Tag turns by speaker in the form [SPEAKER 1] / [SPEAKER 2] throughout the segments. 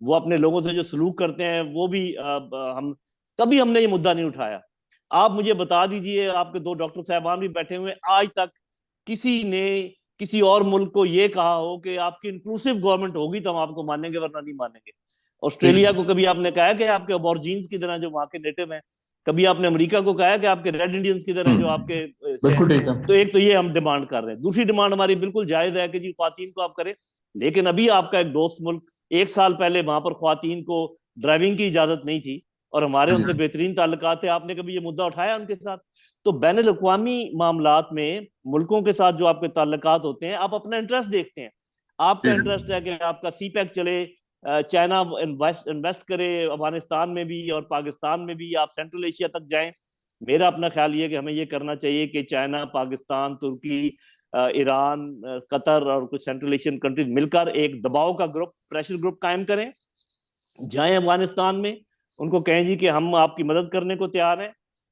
[SPEAKER 1] وہ اپنے لوگوں سے جو سلوک کرتے ہیں وہ بھی کبھی ہم نے یہ مدعا نہیں اٹھایا. آپ مجھے بتا دیجئے, آپ کے 2 ڈاکٹر صاحبان بھی بیٹھے ہوئے, آج تک کسی نے کسی اور ملک کو یہ کہا ہو کہ آپ کی انکلوسیو گورنمنٹ ہوگی تو ہم آپ کو مانیں گے ورنہ نہیں مانیں گے. آسٹریلیا کو کبھی آپ نے کہا کہ آپ کے ابورجینز کی طرح جو وہاں کے نیٹو ہیں, کبھی آپ نے امریکہ کو کہا کہ آپ کے ریڈ انڈینز کی طرح جو آپ کے تو ایک تو یہ ہم ڈیمانڈ کر رہے ہیں. دوسری ڈیمانڈ ہماری بالکل جائز ہے کہ جی خواتین کو آپ کریں, لیکن ابھی آپ کا ایک دوست ملک 1 سال پہلے وہاں پر خواتین کو ڈرائیونگ کی اجازت نہیں تھی اور ہمارے ان سے بہترین تعلقات تھے. آپ نے کبھی یہ مدعا اٹھایا ان کے ساتھ؟ تو بین الاقوامی معاملات میں ملکوں کے ساتھ جو آپ کے تعلقات ہوتے ہیں, آپ اپنا انٹرسٹ دیکھتے ہیں. آپ کا انٹرسٹ ہے کہ آپ کا سی پیک چلے, چائنا انویسٹ کرے افغانستان میں بھی اور پاکستان میں بھی, آپ سینٹرل ایشیا تک جائیں. میرا اپنا خیال یہ کہ ہمیں یہ کرنا چاہیے کہ چائنا, پاکستان, ترکی, ایران, قطر اور کچھ سینٹرل ایشین کنٹریز مل کر ایک دباؤ کا گروپ, پریشر گروپ قائم کریں, جائیں افغانستان میں, ان کو کہیں جی کہ ہم آپ کی مدد کرنے کو تیار ہیں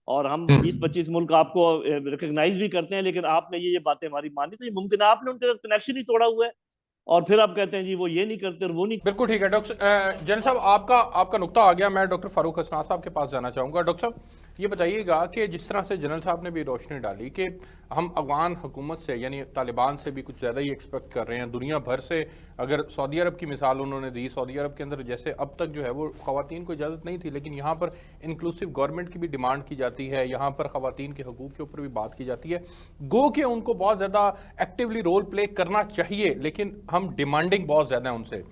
[SPEAKER 1] اور ہم 20-25 ملک آپ کو ریکگنائز بھی کرتے ہیں, لیکن آپ نے یہ باتیں ہماری مانی تو یہ ممکن ہے آپ نے ان کے ساتھ کنیکشن ہی توڑا ہوا ہے اور پھر آپ کہتے ہیں جی وہ یہ نہیں کرتے اور وہ نہیں.
[SPEAKER 2] بالکل ٹھیک ہے ڈاکٹر جن صاحب, آپ کا نقطہ آ گیا. میں ڈاکٹر فاروق حسنا صاحب کے پاس جانا چاہوں گا. ڈاکٹر صاحب یہ بتائیے گا کہ جس طرح سے جنرل صاحب نے بھی روشنی ڈالی کہ ہم افغان حکومت سے یعنی طالبان سے بھی کچھ زیادہ ہی ایکسپیکٹ کر رہے ہیں. دنیا بھر سے اگر سعودی عرب کی مثال انہوں نے دی, سعودی عرب کے اندر جیسے اب تک جو ہے وہ خواتین کو اجازت نہیں تھی, لیکن یہاں پر انکلوسیو گورنمنٹ کی بھی ڈیمانڈ کی جاتی ہے, یہاں پر خواتین کے حقوق کے اوپر بھی بات کی جاتی ہے. گو کہ ان کو بہت زیادہ ایکٹیولی رول پلے کرنا چاہیے, لیکن ہم ڈیمانڈنگ بہت زیادہ ہیں ان سے.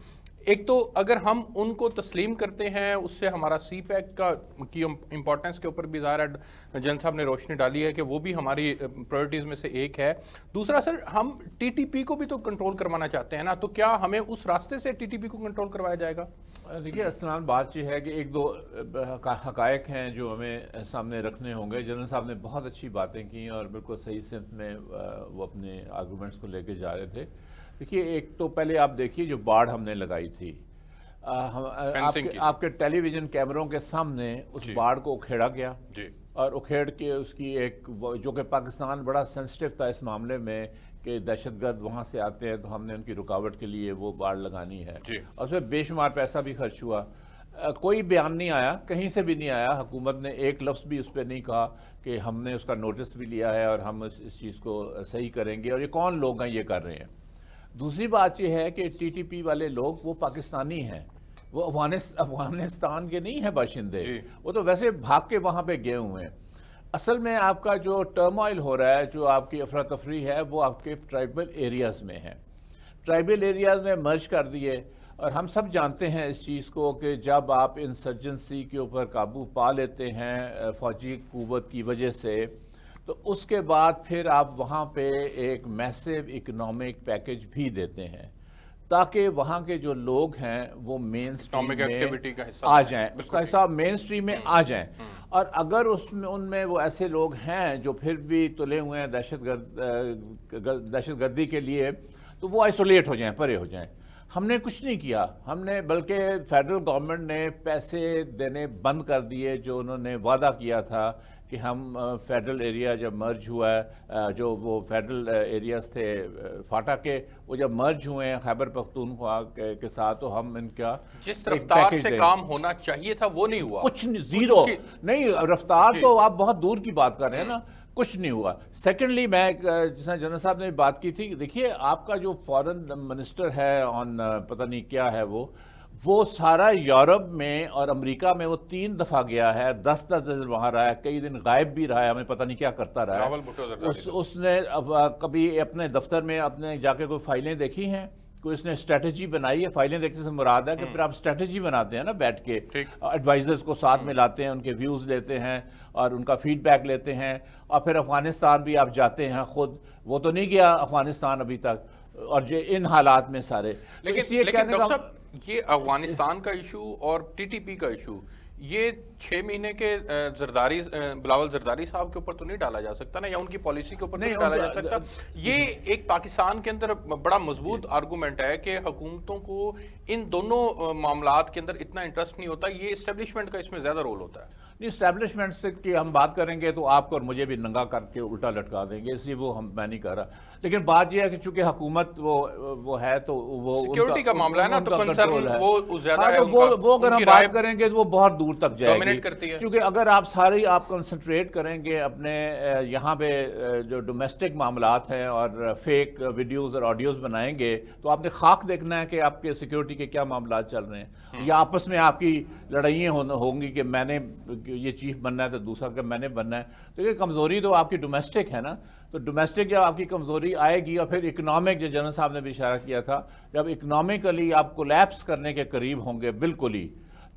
[SPEAKER 2] ایک تو اگر ہم ان کو تسلیم کرتے ہیں, اس سے ہمارا سی پیک کی امپورٹنس کے اوپر بھی ظاہر ہے جن صاحب نے روشنی ڈالی ہے کہ وہ بھی ہماری پرائرٹیز میں سے ایک ہے. دوسرا سر, ہم ٹی ٹی پی کو بھی تو کنٹرول کروانا چاہتے ہیں نا, تو کیا ہمیں اس راستے سے ٹی ٹی پی کو کنٹرول کروایا جائے گا؟
[SPEAKER 3] دیکھیے اسلام, بات یہ ہے کہ 1-2 حقائق ہیں جو ہمیں سامنے رکھنے ہوں گے. جنرل صاحب نے بہت اچھی باتیں کی اور بالکل صحیح سمت میں وہ اپنے آرگومنٹس کو لے کے جا رہے تھے. دیکھیے ایک تو پہلے آپ دیکھیے جو باڑ ہم نے لگائی تھی, آپ کے ٹیلی ویژن کیمروں کے سامنے اس باڑ کو اکھیڑا گیا اور اکھیڑ کے اس کی ایک, جو کہ پاکستان بڑا سینسٹیو تھا اس معاملے میں کہ دہشت گرد وہاں سے آتے ہیں تو ہم نے ان کی رکاوٹ کے لیے وہ باڑ لگانی ہے, اور اس میں بے شمار پیسہ بھی خرچ ہوا. کوئی بیان نہیں آیا, کہیں سے بھی نہیں آیا, حکومت نے ایک لفظ بھی اس پہ نہیں کہا کہ ہم نے اس کا نوٹس بھی لیا ہے اور ہم اس چیز کو صحیح کریں گے, اور یہ کون لوگ ہیں یہ کر رہے ہیں. دوسری بات یہ ہے کہ ٹی ٹی پی والے لوگ وہ پاکستانی ہیں, وہ افغانستان کے نہیں ہیں باشندے, وہ تو ویسے بھاگ کے وہاں پہ گئے ہوئے ہیں. اصل میں آپ کا جو ٹرمائل ہو رہا ہے, جو آپ کی افراتفری ہے, وہ آپ کے ٹرائبل ایریاز میں ہے. ٹرائبل ایریاز میں مرج کر دیے, اور ہم سب جانتے ہیں اس چیز کو کہ جب آپ انسرجنسی کے اوپر قابو پا لیتے ہیں فوجی قوت کی وجہ سے, تو اس کے بعد پھر آپ وہاں پہ ایک میسیو اکنامک پیکج بھی دیتے ہیں تاکہ وہاں کے جو لوگ ہیں وہ مین اسٹریم میں آ جائیں, اس کا حساب مین اسٹریم میں آ جائیں. اور اگر ان میں وہ ایسے لوگ ہیں جو پھر بھی تلے ہوئے ہیں دہشت گردی کے لیے, تو وہ آئسولیٹ ہو جائیں, پرے ہو جائیں. ہم نے کچھ نہیں کیا, ہم نے بلکہ فیڈرل گورنمنٹ نے پیسے دینے بند کر دیے جو انہوں نے وعدہ کیا تھا کہ ہم فیڈرل ایریا جب مرج ہوا ہے, جو وہ فیڈرل ایریاز تھے فاٹا کے, وہ جب مرج ہوئے ہیں خیبر پختونخوا کے ساتھ, تو ہم ان کا
[SPEAKER 2] جس رفتار سے کام ہونا چاہیے تھا وہ نہیں ہوا,
[SPEAKER 3] کچھ زیرو نہیں. رفتار تو آپ بہت دور کی بات کر رہے ہیں نا, کچھ نہیں ہوا. سیکنڈلی, میں جس طرح جنرل صاحب نے بات کی تھی, دیکھیے آپ کا جو فارن منسٹر ہے آن پتہ نہیں کیا ہے وہ سارا یورپ میں اور امریکہ میں وہ 3 دفعہ گیا ہے, 10 دن وہاں رہا ہے, کئی دن غائب بھی رہا ہے, ہمیں پتہ نہیں کیا کرتا رہا ہے. اس نے کبھی اپنے دفتر میں اپنے جا کے کوئی فائلیں دیکھی ہیں, کوئی اس نے اسٹریٹجی بنائی ہے؟ فائلیں دیکھنے سے مراد ہے کہ پھر آپ اسٹریٹجی بناتے ہیں نا, بیٹھ کے ایڈوائزرز کو ساتھ میں لاتے ہیں, ان کے ویوز لیتے ہیں اور ان کا فیڈ بیک لیتے ہیں, اور پھر افغانستان بھی آپ جاتے ہیں خود. وہ تو نہیں گیا افغانستان ابھی تک, اور جو ان حالات میں سارے.
[SPEAKER 2] لیکن ڈاکٹر صاحب, یہ افغانستان کا ایشو اور ٹی ٹی پی کا ایشو, یہ 6 مہینے کے زرداری بلاول زرداری صاحب کے اوپر تو نہیں ڈالا جا سکتا نا، یا ان کی پالیسی کے اوپر نہیں ڈالا جا سکتا؟ یہ ایک پاکستان کے اندر بڑا مضبوط آرگومنٹ ہے کہ حکومتوں کو ان دونوں معاملات کے اندر اتنا انٹرسٹ نہیں ہوتا، یہ اسٹیبلشمنٹ کا اس میں زیادہ رول ہوتا ہے۔
[SPEAKER 3] نہیں، اسٹیبلشمنٹ سے کی ہم بات کریں گے تو آپ کو اور مجھے بھی ننگا کر کے الٹا لٹکا دیں گے، اس لیے وہ میں نہیں کر رہا، لیکن بات یہ ہے کہ چونکہ حکومت وہ ہے تو وہ
[SPEAKER 2] سیکیورٹی کا معاملہ ہے نا، تو کنسرن وہ زیادہ ہے،
[SPEAKER 3] وہ اگر ہم بات کریں گے تو وہ بہت دور تک جائے گی،
[SPEAKER 2] کرتی ہے،
[SPEAKER 3] کیونکہ اگر آپ کنسنٹریٹ کریں گے اپنے یہاں پہ جو ڈومیسٹک معاملات ہیں اور فیک ویڈیوز اور آڈیوز بنائیں گے تو آپ نے خاک دیکھنا ہے کہ آپ کے سیکیورٹی کے کیا معاملات چل رہے ہیں، یا آپس میں آپ کی لڑائیاں ہوں گی کہ میں نے یہ چیف بننا ہے تو دوسرا کہ میں نے بننا ہے، تو یہ کمزوری تو آپ کی ڈومیسٹک ہے نا، تو ڈومیسٹک جب آپ کی کمزوری آئے گی، اور پھر اکنامک جو جنرل صاحب نے بھی اشارہ کیا تھا، جب اکنامکلی آپ کولیپس کرنے کے قریب ہوں گے بالکل ہی،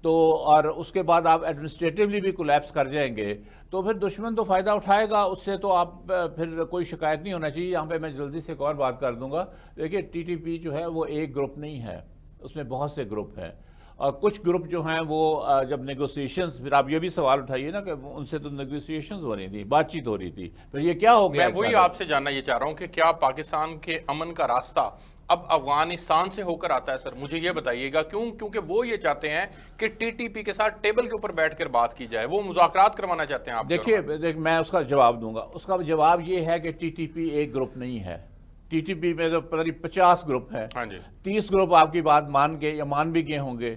[SPEAKER 3] تو اور اس کے بعد آپ ایڈمنسٹریٹیولی بھی کولیپس کر جائیں گے تو پھر دشمن تو فائدہ اٹھائے گا اس سے، تو آپ پھر کوئی شکایت نہیں ہونا چاہیے۔ یہاں پہ میں جلدی سے ایک اور بات کر دوں گا، دیکھیے ٹی ٹی پی جو ہے وہ ایک گروپ نہیں ہے، اس میں بہت سے گروپ ہیں، اور کچھ گروپ جو ہیں وہ جب نیگوسیشنز، پھر آپ یہ بھی سوال اٹھائیے نا کہ ان سے تو نیگوسیشنز ہو رہی تھی، بات چیت ہو رہی تھی، پھر یہ کیا ہو گیا؟
[SPEAKER 2] میں وہی آپ سے جاننا یہ چاہ رہا ہوں کہ کیا پاکستان کے امن کا راستہ اب افغانستان سے ہو کر آتا ہے؟ سر مجھے یہ بتائیے گا، کیونکہ وہ یہ چاہتے ہیں کہ ٹی ٹی پی کے ساتھ ٹیبل کے اوپر بیٹھ کر بات کی جائے، وہ مذاکرات کروانا چاہتے ہیں آپ؟
[SPEAKER 3] دیکھیے میں اس کا جواب دوں گا، اس کا جواب یہ ہے کہ ٹی ٹی پی ایک گروپ نہیں ہے، ٹی ٹی پی میں تو پتہ نہیں 50 گروپ ہے، 30 گروپ آپ کی بات مان گئے یا مان بھی گئے ہوں گے،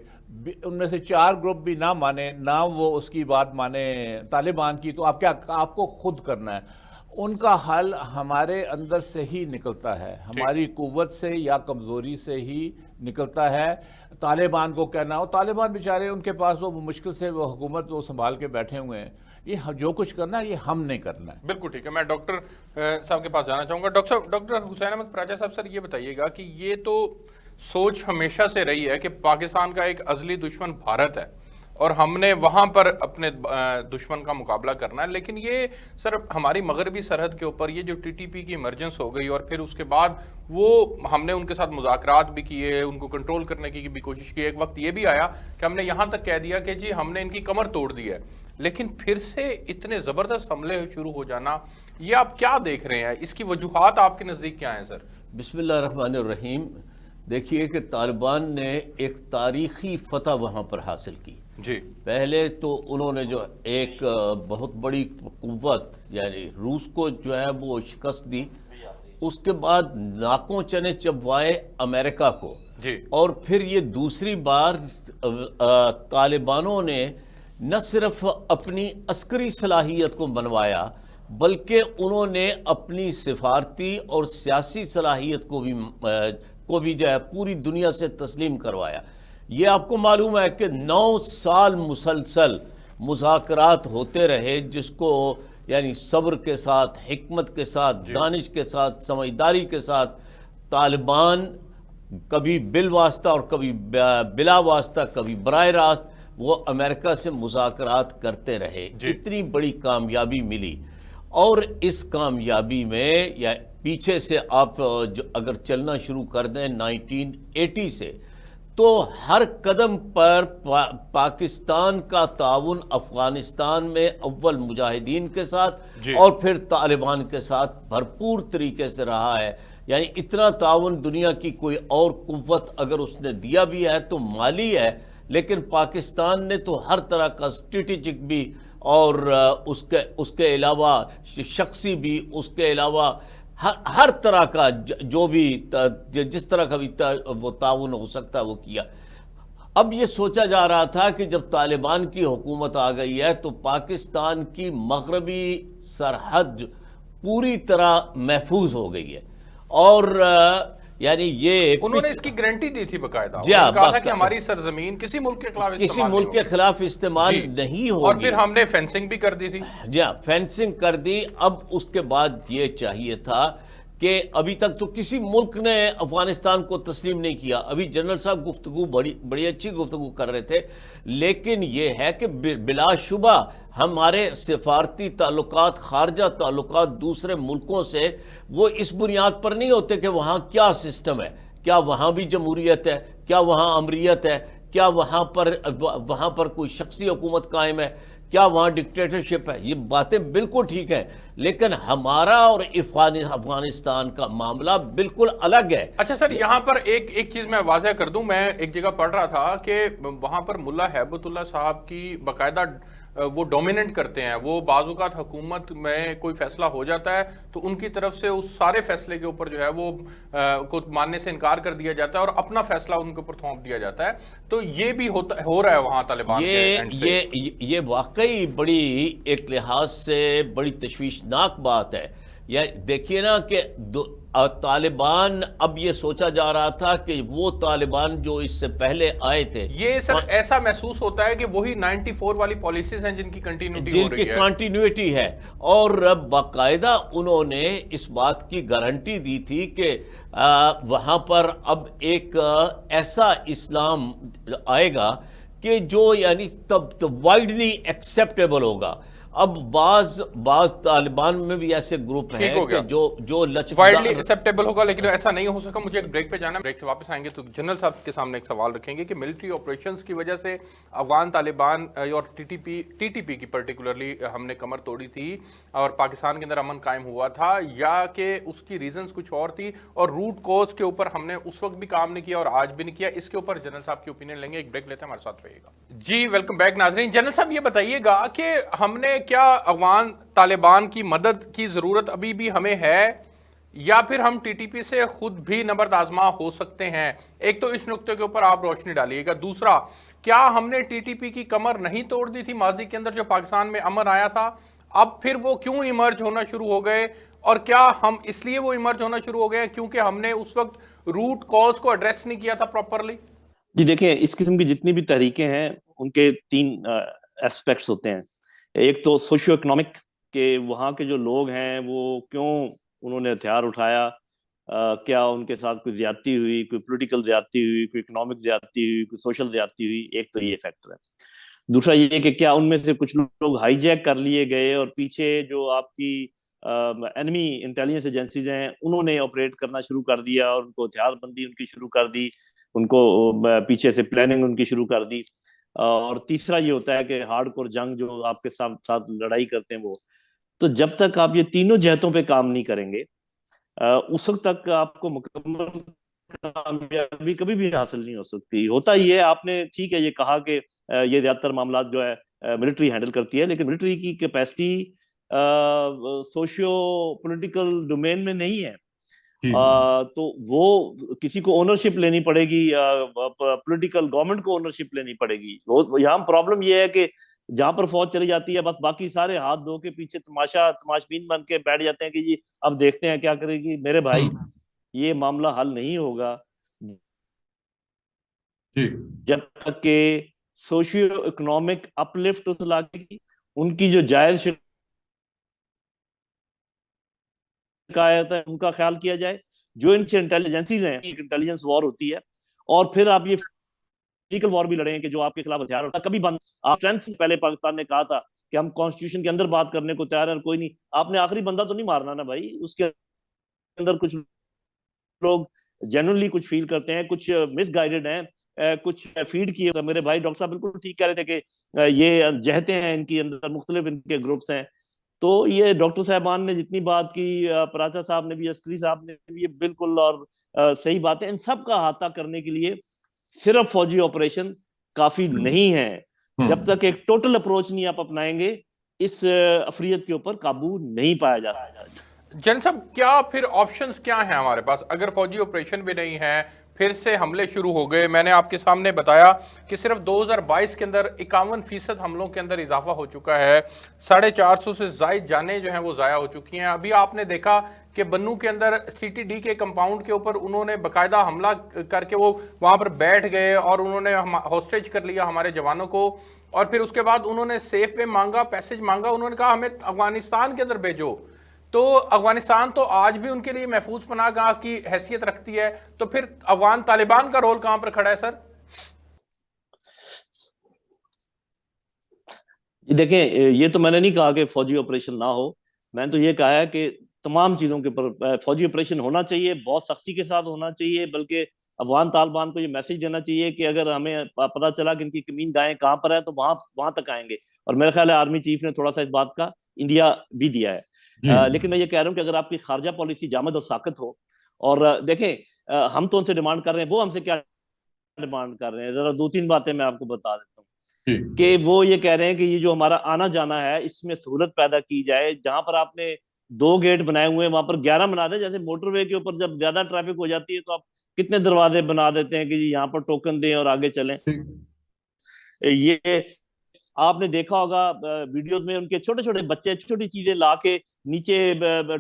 [SPEAKER 3] ان میں سے 4 گروپ بھی نہ مانے، نہ وہ اس کی بات مانے طالبان کی، تو آپ کو خود کرنا ہے۔ ان کا حل ہمارے اندر سے ہی نکلتا ہے، ہماری قوت سے یا کمزوری سے ہی نکلتا ہے۔ طالبان کو کہنا ہو، طالبان بیچارے ان کے پاس وہ مشکل سے وہ حکومت وہ سنبھال کے بیٹھے ہوئے ہیں، یہ جو کچھ کرنا ہے یہ ہم نے کرنا ہے۔
[SPEAKER 2] بالکل ٹھیک ہے، میں ڈاکٹر صاحب کے پاس جانا چاہوں گا۔ ڈاکٹر حسین احمد پراجا صاحب، سر یہ بتائیے گا کہ یہ تو سوچ ہمیشہ سے رہی ہے کہ پاکستان کا ایک ازلی دشمن بھارت ہے اور ہم نے وہاں پر اپنے دشمن کا مقابلہ کرنا ہے، لیکن یہ سر ہماری مغربی سرحد کے اوپر یہ جو ٹی ٹی پی کی ایمرجنس ہو گئی، اور پھر اس کے بعد وہ ہم نے ان کے ساتھ مذاکرات بھی کیے، ان کو کنٹرول کرنے کی بھی کوشش کی، ایک وقت یہ بھی آیا کہ ہم نے یہاں تک کہہ دیا کہ جی ہم نے ان کی کمر توڑ دی ہے، لیکن پھر سے اتنے زبردست حملے شروع ہو جانا، یہ آپ کیا دیکھ رہے ہیں؟ اس کی وجوہات آپ کے نزدیک کیا ہیں سر؟
[SPEAKER 4] بسم اللہ الرحمن الرحیم۔ دیکھیے کہ طالبان نے ایک تاریخی فتح وہاں پر حاصل کی۔
[SPEAKER 2] جی،
[SPEAKER 4] پہلے تو انہوں نے جو ایک بہت بڑی قوت یعنی روس کو جو ہے وہ شکست دی، اس کے بعد ناکوں چنے چبوائے امریکہ کو،
[SPEAKER 2] جی،
[SPEAKER 4] اور پھر یہ دوسری بار طالبانوں نے نہ صرف اپنی عسکری صلاحیت کو منوایا بلکہ انہوں نے اپنی سفارتی اور سیاسی صلاحیت کو بھی جو ہے پوری دنیا سے تسلیم کروایا۔ یہ آپ کو معلوم ہے کہ 9 سال مسلسل مذاکرات ہوتے رہے، جس کو یعنی صبر کے ساتھ، حکمت کے ساتھ، دانش کے ساتھ، سمجھداری کے ساتھ طالبان کبھی بالواسطہ اور کبھی بلا واسطہ، کبھی براہ راست وہ امریکہ سے مذاکرات کرتے رہے۔ اتنی بڑی کامیابی ملی، اور اس کامیابی میں یا پیچھے سے آپ اگر چلنا شروع کر دیں 1980 سے، تو ہر قدم پر پاکستان کا تعاون افغانستان میں اول مجاہدین کے ساتھ اور پھر طالبان کے ساتھ بھرپور طریقے سے رہا ہے۔ یعنی اتنا تعاون دنیا کی کوئی اور قوت اگر اس نے دیا بھی ہے تو مالی ہے، لیکن پاکستان نے تو ہر طرح کا اسٹریٹجک بھی اور اس کے علاوہ شخصی بھی، اس کے علاوہ ہر طرح کا جو بھی جس طرح کا بھی وہ تعاون ہو سکتا وہ کیا۔ اب یہ سوچا جا رہا تھا کہ جب طالبان کی حکومت آ گئی ہے تو پاکستان کی مغربی سرحد پوری طرح محفوظ ہو گئی ہے، اور یعنی یہ
[SPEAKER 2] انہوں نے اس کی گارنٹی دی تھی باقاعدہ، انہوں نے کہا تھا کہ ہماری سرزمین کسی ملک کے خلاف استعمال
[SPEAKER 4] نہیں ہوگی،
[SPEAKER 2] اور پھر ہم نے فینسنگ بھی کر دی تھی۔
[SPEAKER 4] فینسنگ کر دی۔ اب اس کے بعد یہ چاہیے تھا کہ ابھی تک تو کسی ملک نے افغانستان کو تسلیم نہیں کیا، ابھی جنرل صاحب گفتگو بڑی اچھی گفتگو کر رہے تھے، لیکن یہ ہے کہ بلا شبہ ہمارے سفارتی تعلقات، خارجہ تعلقات دوسرے ملکوں سے وہ اس بنیاد پر نہیں ہوتے کہ وہاں کیا سسٹم ہے، کیا وہاں بھی جمہوریت ہے، کیا وہاں امریت ہے، کیا وہاں پر کوئی شخصی حکومت قائم ہے؟ کیا وہاں ڈکٹیٹرشپ ہے؟ یہ باتیں بالکل ٹھیک ہیں، لیکن ہمارا اور افغانستان کا معاملہ بالکل الگ ہے۔
[SPEAKER 2] اچھا سر، یہاں پر ایک چیز میں واضح کر دوں، میں ایک جگہ پڑھ رہا تھا کہ وہاں پر ملا ہیبت اللہ صاحب کی باقاعدہ وہ ڈومیننٹ کرتے ہیں، وہ بعض اوقات حکومت میں کوئی فیصلہ ہو جاتا ہے تو ان کی طرف سے اس سارے فیصلے کے اوپر جو ہے وہ کو ماننے سے انکار کر دیا جاتا ہے اور اپنا فیصلہ ان کے اوپر تھوپ دیا جاتا ہے، تو یہ بھی ہو رہا ہے وہاں طالبان کے اینڈ سے۔
[SPEAKER 4] یہ واقعی بڑی ایک لحاظ سے بڑی تشویشناک بات ہے۔ یا دیکھیے نا کہ طالبان، اب یہ سوچا جا رہا تھا کہ وہ طالبان جو اس سے پہلے آئے تھے،
[SPEAKER 2] یہ سر ایسا محسوس ہوتا ہے کہ وہی 94 والی پالیسیز ہیں جن کی کنٹینیوٹی ہو رہی ہے،
[SPEAKER 4] جن کی کنٹینیوٹی ہے، اور باقاعدہ انہوں نے اس بات کی گارنٹی دی تھی کہ وہاں پر اب ایک ایسا اسلام آئے گا کہ جو یعنی تب وائڈلی ایکسیپٹیبل ہوگا۔ اب بعض طالبان میں بھی ایسے گروپ ہیں کہ جو
[SPEAKER 2] وائڈلی ایکسیپٹیبل ہوگا، لیکن ایسا نہیں ہو سکا۔ مجھے ایک بریک پہ جانا ہے، بریک سے واپس آئیں گے تو جنرل صاحب کے سامنے ایک سوال رکھیں گے کہ ملٹری آپریشنز کی وجہ سے افغان طالبان اور ٹی ٹی پی کی پرٹیکولرلی ہم نے کمر توڑی تھی اور پاکستان کے اندر امن قائم ہوا تھا، یا کہ اس کی ریزنز کچھ اور تھی اور روٹ کوز کے اوپر ہم نے اس وقت بھی کام نہیں کیا اور آج بھی نہیں کیا؟ اس کے اوپر جنرل صاحب کی اوپینین لیں گے، ایک بریک لیتے ہیں، ہمارے ساتھ رہیے گا۔ جی ویلکم بیک ناظرین۔ جنرل صاحب یہ بتائیے گا کہ ہم نے کیا افغان طالبان کی مدد کی ضرورت ابھی بھی ہمیں ہے، یا پھر ہم ٹی ٹی پی سے خود بھی نبرد آزما ہو سکتے ہیں؟ ایک تو اس نقطے کے اوپر آپ روشنی ڈالیے گا۔ دوسرا، کیا ہم نے ٹی ٹی پی کی کمر نہیں توڑ دی تھی ماضی کے اندر جو پاکستان میں امن آیا تھا؟ اب پھر وہ کیوں ایمرج ہونا شروع ہو گئے، اور کیا ہم اس لیے وہ ایمرج ہونا شروع ہو گئے کیونکہ ہم نے اس وقت روٹ کاز کو ایڈریس نہیں کیا تھا پراپرلی؟
[SPEAKER 1] جی دیکھیں، اس قسم کی جتنی بھی تحریکیں ہیں ان کے 3 ایسپیکٹس ہوتے ہیں۔ ایک تو سوشیو اکنامک، کہ وہاں کے جو لوگ ہیں وہ کیوں انہوں نے ہتھیار اٹھایا، کیا ان کے ساتھ کوئی زیادتی ہوئی، کوئی پولیٹیکل زیادتی ہوئی، کوئی اکنامک زیادتی ہوئی، کوئی سوشل زیادتی ہوئی۔ ایک تو یہ فیکٹر ہے۔ دوسرا یہ کہ کیا ان میں سے کچھ لوگ ہائی جیک کر لیے گئے اور پیچھے جو آپ کی اینمی انٹیلیجنس ایجنسیز ہیں انہوں نے آپریٹ کرنا شروع کر دیا اور ان کو ہتھیار بندی ان کی شروع کر دی، ان کو پیچھے سے پلاننگ ان کی شروع کر دی۔ اور تیسرا یہ ہوتا ہے کہ ہارڈ کور جنگ جو آپ کے ساتھ لڑائی کرتے ہیں وہ۔ تو جب تک آپ یہ تینوں جہتوں پہ کام نہیں کریں گے اس وقت تک آپ کو مکمل کامیابی کبھی بھی حاصل نہیں ہو سکتی۔ ہوتا ہی ہے، آپ نے ٹھیک ہے یہ کہا کہ یہ زیادہ تر معاملات جو ہے ملٹری ہینڈل کرتی ہے، لیکن ملٹری کی کیپیسٹی سوشیو پولیٹیکل ڈومین میں نہیں ہے۔ تو وہ کسی کو اونرشپ لینی پڑے گی، پولیٹیکل گورنمنٹ کو اونرشپ لینی پڑے گی۔ یہاں پرابلم یہ ہے کہ جہاں پر فوج چلی جاتی ہے بس باقی سارے ہاتھ دھو کے پیچھے تماشبین بن کے بیٹھ جاتے ہیں کہ جی اب دیکھتے ہیں کیا کرے گی۔ میرے بھائی یہ معاملہ حل نہیں ہوگا جب تک کہ سوشیو اکنامک اپ لفٹ اس علاقے کی، ان کی جو جائز شکایت ہے ان کا خیال کیا جائے، جو ان کی انٹیلیجنسیز ہیں، انٹیلیجنس وار ہوتی ہے، اور پھر آپ یہ فزیکل وار بھی لڑیں کہ جو آپ کے خلاف ہتھیار ہوتا ہے کبھی بند۔ آپ پہلے پاکستان نے کہا تھا کہ ہم کانسٹیٹیوشن کے اندر بات کرنے کو تیار ہیں، کوئی نہیں، آپ نے آخری بندہ تو نہیں مارنا نا بھائی۔ اس کے اندر کچھ لوگ جنرلی کچھ فیل کرتے ہیں، کچھ مس گائیڈڈ ہیں، کچھ فیڈ کیے۔ میرے بھائی ڈاکٹر صاحب بالکل ٹھیک کہہ رہے تھے کہ یہ جہتیں ہیں ان کی اندر، مختلف ان کے گروپس ہیں۔ تو یہ ڈاکٹر صاحبان نے جتنی بات کی، پراچا صاحب نے بھی، عسکری صاحب نے بھی، بالکل اور صحیح بات ہے۔ ان سب کا احاطہ کرنے کے لیے صرف فوجی آپریشن کافی نہیں ہے۔ جب تک ایک ٹوٹل اپروچ نہیں آپ اپنائیں گے اس افریت کے اوپر قابو نہیں پایا جا سکتا۔
[SPEAKER 2] جن صاحب، کیا پھر آپشنز کیا ہیں ہمارے پاس اگر فوجی آپریشن بھی نہیں ہے، پھر سے حملے شروع ہو گئے؟ میں نے آپ کے سامنے بتایا کہ صرف 2022 کے اندر 51% حملوں کے اندر اضافہ ہو چکا ہے، 450 سے زائد جانیں جو ہیں وہ ضائع ہو چکی ہیں۔ ابھی آپ نے دیکھا کہ بنو کے اندر سی ٹی ڈی کے کمپاؤنڈ کے اوپر انہوں نے باقاعدہ حملہ کر کے وہ وہاں پر بیٹھ گئے اور انہوں نے ہوسٹیج کر لیا ہمارے جوانوں کو، اور پھر اس کے بعد انہوں نے سیف وے مانگا، پیسج مانگا، انہوں نے کہا ہمیں افغانستان کے اندر بھیجو۔ تو افغانستان تو آج بھی ان کے لیے محفوظ پناہ گاہ کی حیثیت رکھتی ہے، تو پھر افغان طالبان کا رول کہاں پر کھڑا ہے سر؟
[SPEAKER 1] دیکھیں، یہ تو میں نے نہیں کہا کہ فوجی آپریشن نہ ہو، میں نے تو یہ کہا ہے کہ تمام چیزوں کے اوپر فوجی آپریشن ہونا چاہیے، بہت سختی کے ساتھ ہونا چاہیے، بلکہ افغان طالبان کو یہ میسج دینا چاہیے کہ اگر ہمیں پتہ چلا کہ ان کی کمین گاہیں کہاں پر ہے تو وہاں تک آئیں گے. اور میرا خیال ہے آرمی چیف نے تھوڑا سا اس بات کا انڈیا بھی دیا ہے. لیکن میں یہ کہہ رہا ہوں کہ اگر آپ کی خارجہ پالیسی جامد اور ساکت ہو، اور دیکھیں ہم تو ان سے ڈیمانڈ کر رہے ہیں، وہ ہم سے کیا ڈیمانڈ کر رہے ہیں، ذرا 2-3 باتیں میں آپ کو بتا دیتا ہوں. کہ وہ یہ کہہ رہے ہیں کہ یہ جو ہمارا آنا جانا ہے اس میں سہولت پیدا کی جائے. جہاں پر آپ نے 2 گیٹ بنائے ہوئے ہیں وہاں پر 11 بنا دیں. جیسے موٹر وے کے اوپر جب زیادہ ٹریفک ہو جاتی ہے تو آپ کتنے دروازے بنا دیتے ہیں کہ جی یہاں پر ٹوکن دیں اور آگے چلیں. یہ آپ نے دیکھا ہوگا ویڈیوز میں ان کے چھوٹے چھوٹے بچے چھوٹی چیزیں لا کے نیچے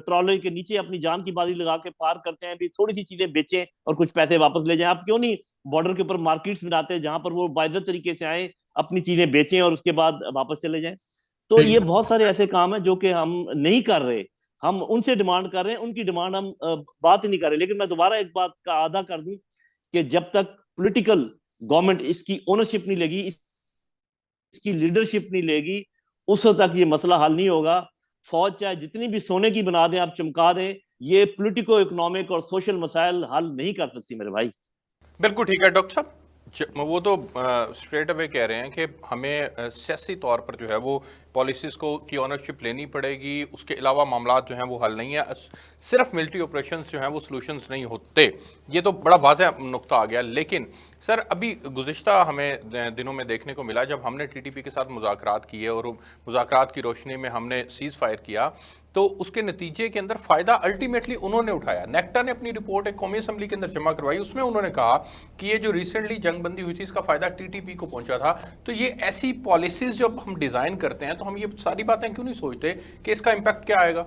[SPEAKER 1] ٹرالے کے نیچے اپنی جان کی بازی لگا کے پار کرتے ہیں بھی تھوڑی سی چیزیں بیچیں اور کچھ پیسے واپس لے جائیں. آپ کیوں نہیں بارڈر کے اوپر مارکیٹس بناتے ہیں جہاں پر وہ باعزت طریقے سے آئیں، اپنی چیزیں بیچیں اور اس کے بعد واپس چلے جائیں. تو یہ بہت سارے ایسے کام ہیں جو کہ ہم نہیں کر رہے. ہم ان سے ڈیمانڈ کر رہے ہیں، ان کی ڈیمانڈ ہم بات ہی نہیں کر رہے. لیکن میں دوبارہ ایک بات کا اعادہ کر دوں کہ جب تک پولیٹیکل گورنمنٹ اس کی اونرشپ نہیں لے گی، اس کی لیڈرشپ نہیں لے گی، اس وقت تک یہ مسئلہ حل نہیں ہوگا. فوج چاہے جتنی بھی سونے کی بنا دیں، آپ چمکا دیں، یہ پولیٹیکو اکنامک اور سوشل مسائل حل نہیں کر سکتی میرے بھائی.
[SPEAKER 2] بالکل ٹھیک ہے ڈاکٹر صاحب. وہ تو اسٹریٹ اوے کہہ رہے ہیں کہ ہمیں سیاسی طور پر جو ہے وہ پالیسیز کی اونرشپ لینی پڑے گی، اس کے علاوہ معاملات جو ہیں وہ حل نہیں ہیں، صرف ملٹری آپریشنز جو ہیں وہ سلوشنز نہیں ہوتے. یہ تو بڑا واضح نقطہ آ گیا. لیکن سر ابھی گزشتہ ہمیں دنوں میں دیکھنے کو ملا جب ہم نے TTP کے ساتھ مذاکرات کیے اور مذاکرات کی روشنی میں ہم نے سیز فائر کیا تو اس کے نتیجے کے اندر فائدہ الٹیمیٹلی انہوں نے اٹھایا. نیکٹا نے اپنی رپورٹ ایک قومی اسمبلی کے اندر جمع کروائی، اس میں انہوں نے کہا کہ یہ جو ریسنٹلی جنگ بندی ہوئی تھی اس کا فائدہ TTP کو پہنچا تھا. تو یہ ایسی پالیسیز جب ہم ڈیزائن کرتے ہیں تو ہم یہ ساری باتیں کیوں نہیں سوچتے کہ اس کا امپیکٹ کیا آئے گا؟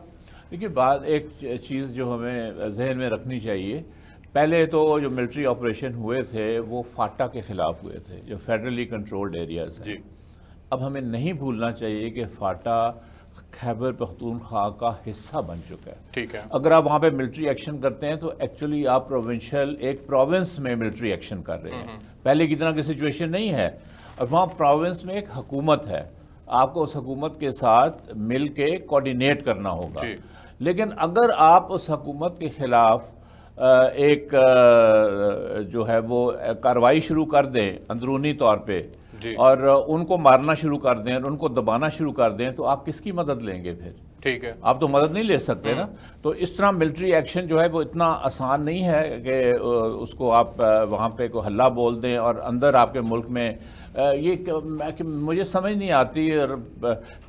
[SPEAKER 3] دیکھیے بات ایک چیز جو ہمیں ذہن میں رکھنی چاہیے، پہلے تو جو ملٹری آپریشن ہوئے تھے وہ فاٹا کے خلاف ہوئے تھے جو فیڈرلی کنٹرولڈ ایریاز ہیں. اب ہمیں نہیں بھولنا چاہیے کہ فاٹا خیبر پختونخوا کا حصہ بن چکا ہے.
[SPEAKER 2] ٹھیک ہے.
[SPEAKER 3] اگر آپ وہاں پہ ملٹری ایکشن کرتے ہیں تو ایکچولی آپ پروونشل ایک پروونس میں ملٹری ایکشن کر رہے ہیں. پہلے کی طرح کی سچویشن نہیں ہے. اور وہاں پروونس میں ایک حکومت ہے، آپ کو اس حکومت کے ساتھ مل کے کوارڈینیٹ کرنا ہوگا. لیکن اگر آپ اس حکومت کے خلاف ایک جو ہے وہ کارروائی شروع کر دیں اندرونی طور پہ اور ان کو مارنا شروع کر دیں اور ان کو دبانا شروع کر دیں تو آپ کس کی مدد لیں گے پھر؟
[SPEAKER 2] ٹھیک ہے، آپ
[SPEAKER 3] تو مدد نہیں لے سکتے نا. تو اس طرح ملٹری ایکشن جو ہے وہ اتنا آسان نہیں ہے کہ اس کو آپ وہاں پہ کوئی ہلا بول دیں اور اندر آپ کے ملک میں یہ مجھے سمجھ نہیں آتی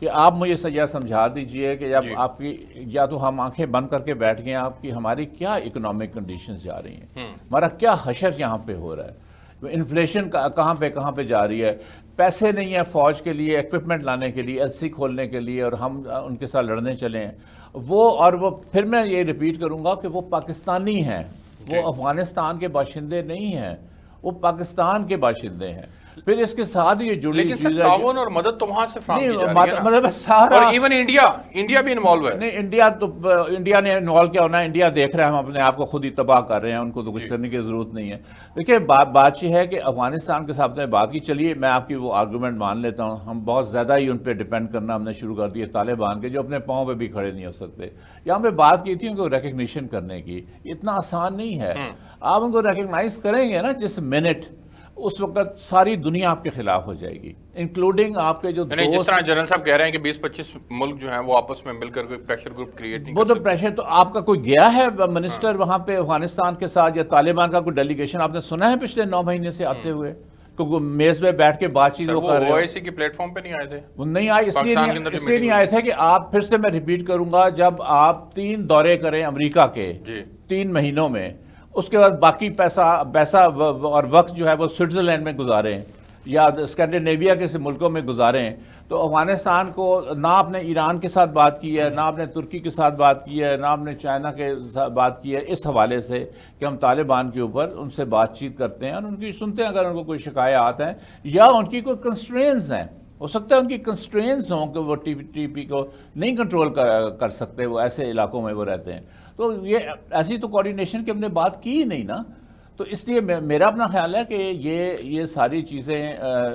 [SPEAKER 3] کہ آپ مجھے یہ سمجھا دیجئے کہ جب آپ کی یا تو ہم آنکھیں بند کر کے بیٹھ گئے آپ کی ہماری کیا اکنامک کنڈیشنز جا رہی ہیں، ہمارا کیا حشر یہاں پہ ہو رہا ہے، انفلیشن کہاں پہ جا رہی ہے، پیسے نہیں ہیں فوج کے لیے ایکوپمنٹ لانے کے لیے، LC کھولنے کے لیے، اور ہم ان کے ساتھ لڑنے چلے ہیں. وہ پھر میں یہ ریپیٹ کروں گا کہ وہ پاکستانی ہیں، وہ افغانستان کے باشندے نہیں ہیں، وہ پاکستان کے باشندے ہیں. پھر اس کے ساتھ یہ جڑی
[SPEAKER 2] لیکن سر تعاون اور مدد تو وہاں سے فراہم کی جا رہی ہے نا،
[SPEAKER 3] مطلب سارا،
[SPEAKER 2] اور ایون انڈیا بھی انوالو ہے.
[SPEAKER 3] نہیں، انڈیا نے انوالو کیا ہونا ہے، انڈیا دیکھ رہے ہیں ہم اپنے آپ کو خود ہی تباہ کر رہے ہیں، ان کو تو کچھ کرنے کی ضرورت نہیں ہے. دیکھیے بات یہ ہے کہ افغانستان کے ساتھ میں بات کی، چلیے میں آپ کی وہ آرگومنٹ مان لیتا ہوں، ہم بہت زیادہ ہی ان پہ ڈیپینڈ کرنا ہم نے شروع کر دیا طالبان کے جو اپنے پاؤں پہ بھی کھڑے نہیں ہو سکتے. یہاں پہ بات کی تھی ان کو ریکگنیشن کرنے کی، اتنا آسان نہیں ہے. آپ ان کو ریکگنائز کریں گے نا جس منٹ، اس وقت ساری دنیا آپ کے خلاف ہو جائے گی، انکلوڈنگ آپ کے جو دوست.
[SPEAKER 2] جس طرح جنرل صاحب کہہ رہے ہیں کہ 20-25 ملک جو ہیں وہ آپس میں مل کر کوئی پریشر گروپ کریٹ نہیں
[SPEAKER 3] وہ تو پریشر تو آپ کا کوئی گیا ہے منسٹر وہاں پہ افغانستان کے ساتھ، یا طالبان کا کوئی ڈیلیگیشن آپ نے سنا ہے پچھلے 9 مہینے سے آتے ہوئے کوئی میز پہ بیٹھ کے بات چیت وہ کر رہے ہیں؟
[SPEAKER 2] OIC کی پلیٹ فارم پہ نہیں آئے تھے؟
[SPEAKER 3] وہ نہیں آئے اس لیے نہیں آئے تھے کہ آپ، پھر سے میں ریپیٹ کروں گا، جب آپ 3 دورے کریں امریکہ کے 3 مہینوں میں، اس کے بعد باقی پیسہ اور وقت جو ہے وہ سوئٹزرلینڈ میں گزاریں یا اسکینڈینیویا کے ملکوں میں گزاریں، تو افغانستان کو نہ آپ نے ایران کے ساتھ بات کی ہے، نہ آپ نے ترکی کے ساتھ بات کی ہے، نہ آپ نے چائنا کے ساتھ بات کی ہے، اس حوالے سے کہ ہم طالبان کے اوپر ان سے بات چیت کرتے ہیں اور ان کی سنتے ہیں اگر ان کو کوئی شکایات ہیں یا ان کی کوئی کنسٹرینز ہیں. ہو سکتا ہے ان کی کنسٹرینز ہوں کہ وہ TTP کو نہیں کنٹرول کر سکتے، وہ ایسے علاقوں میں وہ رہتے ہیں. تو یہ ایسی تو کوارڈینیشن کی ہم نے بات کی ہی نہیں نا. تو اس لیے میرا اپنا خیال ہے کہ یہ ساری چیزیں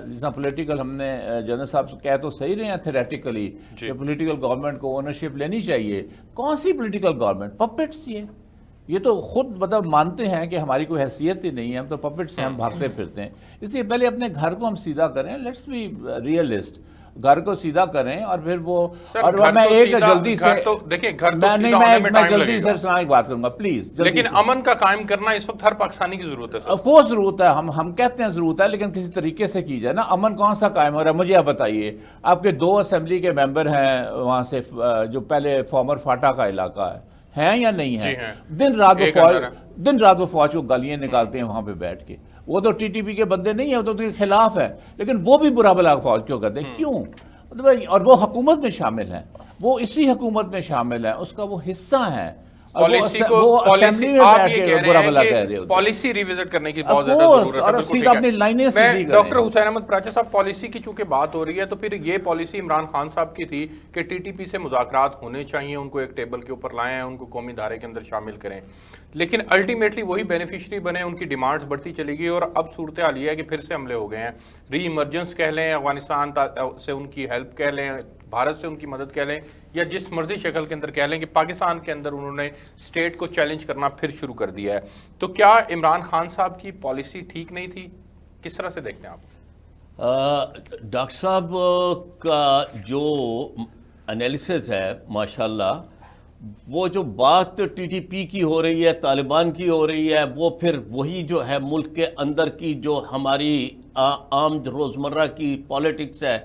[SPEAKER 3] جس پولیٹیکل، ہم نے جنرل صاحب سے کہہ تو صحیح رہے ہیں تھیریٹیکلی کہ پولیٹیکل گورنمنٹ کو اونرشپ لینی چاہیے. کون سی پولیٹیکل گورنمنٹ؟ پپٹس. یہ یہ تو خود مطلب مانتے ہیں کہ ہماری کوئی حیثیت ہی نہیں ہے، ہم تو پپٹس ہیں، ہم بھاگتے پھرتے ہیں. اس لیے پہلے اپنے گھر کو ہم سیدھا کریں، لیٹس بی ریئلسٹ، گھر کو سیدھا کریں. اور پھر وہ اور میں ایک جلدی سے میں جلدی سے ایک بات کروں گا پلیز.
[SPEAKER 2] لیکن امن کا قائم کرنا اس وقت ہر پاکستانی کی ضرورت ہے.
[SPEAKER 3] آف کورس ضرورت ہے، ہم کہتے ہیں ضرورت ہے، لیکن کسی طریقے سے کی جائے نا. امن کون سا قائم ہو رہا ہے؟ مجھے آپ بتائیے، آپ کے 2 اسمبلی کے ممبر ہیں وہاں سے جو پہلے فارمر فاٹا کا علاقہ ہے یا نہیں ہے؟ دن رات وہ فوج کو گالیاں نکالتے ہیں وہاں پہ بیٹھ کے. وہ تو ٹی ٹی پی کے بندے نہیں ہیں، وہ تو کے خلاف ہے، لیکن وہ بھی برا بلا فوج کیوں کرتے ہیں؟ کیوں؟ اور وہ حکومت میں شامل ہیں، وہ اسی حکومت میں شامل ہیں، اس کا وہ حصہ ہیں.
[SPEAKER 2] پالیسی ریوزٹ کرنے کی بہت زیادہ ضرورت ہے. ڈاکٹر حسین احمد پراچا صاحب، پالیسی کی چونکہ بات ہو رہی ہے تو پھر یہ پالیسی عمران خان صاحب کی تھی کہ ٹی ٹی پی سے مذاکرات ہونے چاہیے، ان کو ایک ٹیبل کے اوپر لائیں، ان کو قومی دھارے کے اندر شامل کریں، لیکن الٹیمیٹلی وہی بینیفیشری بنے، ان کی ڈیمانڈز بڑھتی چلی گئی اور اب صورتحال یہ ہے کہ پھر سے حملے ہو گئے ہیں. ری ایمرجنس کہہ لیں، افغانستان سے ان کی ہیلپ کہہ لیں، بھارت سے ان کی مدد کہہ لیں، یا جس مرضی شکل کے اندر کہہ لیں کہ پاکستان کے اندر انہوں نے اسٹیٹ کو چیلنج کرنا پھر شروع کر دیا ہے. تو کیا عمران خان صاحب کی پالیسی ٹھیک نہیں تھی؟ کس طرح سے دیکھتے ہیں آپ؟
[SPEAKER 4] ڈاکٹر صاحب کا جو انالیسز ہے ماشاءاللہ، وہ جو بات ٹی ٹی پی کی ہو رہی ہے، طالبان کی ہو رہی ہے، وہ پھر وہی جو ہے ملک کے اندر کی جو ہماری عام روزمرہ کی پالیٹکس ہے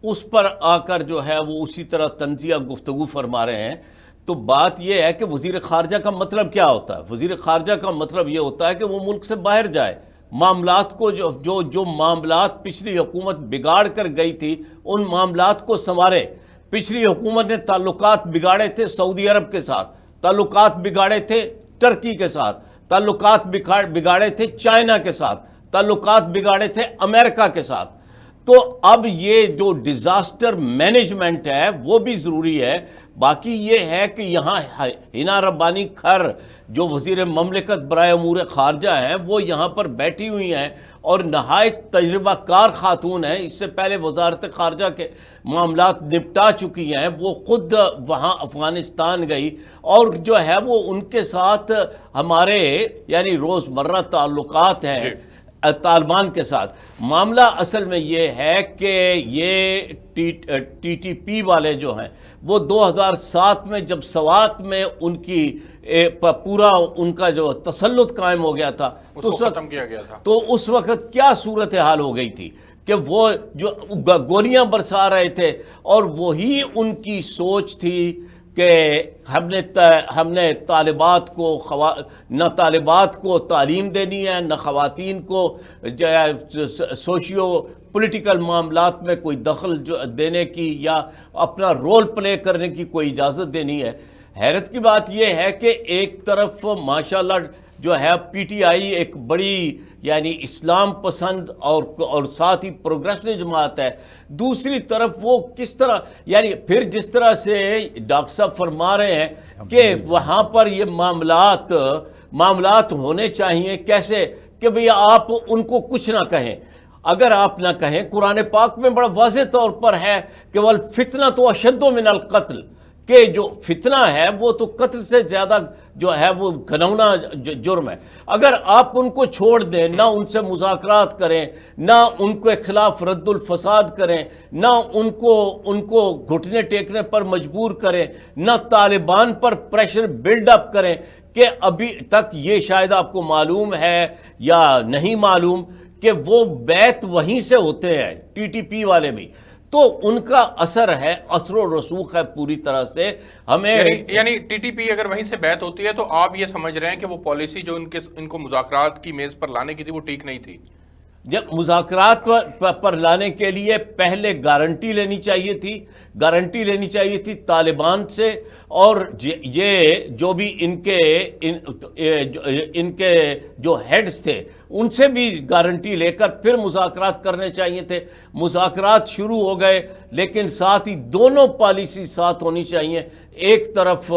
[SPEAKER 4] اس پر آ کر جو ہے وہ اسی طرح تنزیہ گفتگو فرما رہے ہیں. تو بات یہ ہے کہ وزیر خارجہ کا مطلب کیا ہوتا ہے؟ وزیر خارجہ کا مطلب یہ ہوتا ہے کہ وہ ملک سے باہر جائے، معاملات کو جو معاملات پچھلی حکومت بگاڑ کر گئی تھی ان معاملات کو سنوارے. پچھلی حکومت نے تعلقات بگاڑے تھے سعودی عرب کے ساتھ، تعلقات بگاڑے تھے ٹرکی کے ساتھ، تعلقات بگاڑے تھے چائنا کے ساتھ، تعلقات بگاڑے تھے امریکہ کے ساتھ. تو اب یہ جو ڈیزاسٹر مینجمنٹ ہے وہ بھی ضروری ہے. باقی یہ ہے کہ یہاں حنا ربانی کھر جو وزیر مملکت برائے امور خارجہ ہیں وہ یہاں پر بیٹھی ہوئی ہیں اور نہایت تجربہ کار خاتون ہیں، اس سے پہلے وزارت خارجہ کے معاملات نپٹا چکی ہیں. وہ خود وہاں افغانستان گئی اور جو ہے وہ ان کے ساتھ ہمارے یعنی روزمرہ تعلقات ہیں طالبان کے ساتھ. معاملہ اصل میں یہ ہے کہ یہ ٹی ٹی پی والے جو ہیں وہ 2007 میں جب سوات میں ان کی پورا ان کا جو تسلط قائم ہو گیا تھا تو
[SPEAKER 2] ختم کیا گیا تھا،
[SPEAKER 4] تو اس وقت کیا صورتحال ہو گئی تھی کہ وہ جو گولیاں برسا رہے تھے اور وہی ان کی سوچ تھی کہ ہم نے نہ طالبات کو تعلیم دینی ہے، نہ خواتین کو سوشیو پولیٹیکل معاملات میں کوئی دخل دینے کی یا اپنا رول پلے کرنے کی کوئی اجازت دینی ہے. حیرت کی بات یہ ہے کہ ایک طرف ماشاءاللہ جو ہے پی ٹی آئی ایک بڑی یعنی اسلام پسند اور ساتھ ہی پروگریسو جماعت ہے، دوسری طرف وہ کس طرح یعنی پھر جس طرح سے ڈاکٹر صاحب فرما رہے ہیں کہ وہاں پر یہ معاملات ہونے چاہیے کیسے کہ بھئی آپ ان کو کچھ نہ کہیں. اگر آپ نہ کہیں، قرآن پاک میں بڑا واضح طور پر ہے کہ وَالْفِتْنَةُ أَشَدُّ مِنَ الْقَتْلِ، کہ جو فتنہ ہے وہ تو قتل سے زیادہ جو ہے وہ گھنونا جرم ہے. اگر آپ ان کو چھوڑ دیں، نہ ان سے مذاکرات کریں، نہ ان کے خلاف رد الفساد کریں، نہ ان کو گھٹنے ٹیکنے پر مجبور کریں، نہ طالبان پر پریشر بلڈ اپ کریں، کہ ابھی تک یہ شاید آپ کو معلوم ہے یا نہیں معلوم کہ وہ بیعت وہیں سے ہوتے ہیں ٹی ٹی پی والے بھی. تو ان کا اثر ہے، اثر و رسوخ ہے پوری طرح سے. ہمیں
[SPEAKER 2] یعنی ٹی ٹی پی اگر وہیں سے بیعت ہوتی ہے تو آپ یہ سمجھ رہے ہیں کہ وہ پالیسی جو ان کو مذاکرات کی میز پر لانے کی تھی وہ ٹھیک نہیں تھی؟
[SPEAKER 4] جب مذاکرات پر لانے کے لیے پہلے گارنٹی لینی چاہیے تھی طالبان سے، اور یہ جو بھی ان کے جو ہیڈز تھے ان سے بھی گارنٹی لے کر پھر مذاکرات کرنے چاہیے تھے. مذاکرات شروع ہو گئے لیکن ساتھ ہی دونوں پالیسی ساتھ ہونی چاہیے. ایک طرف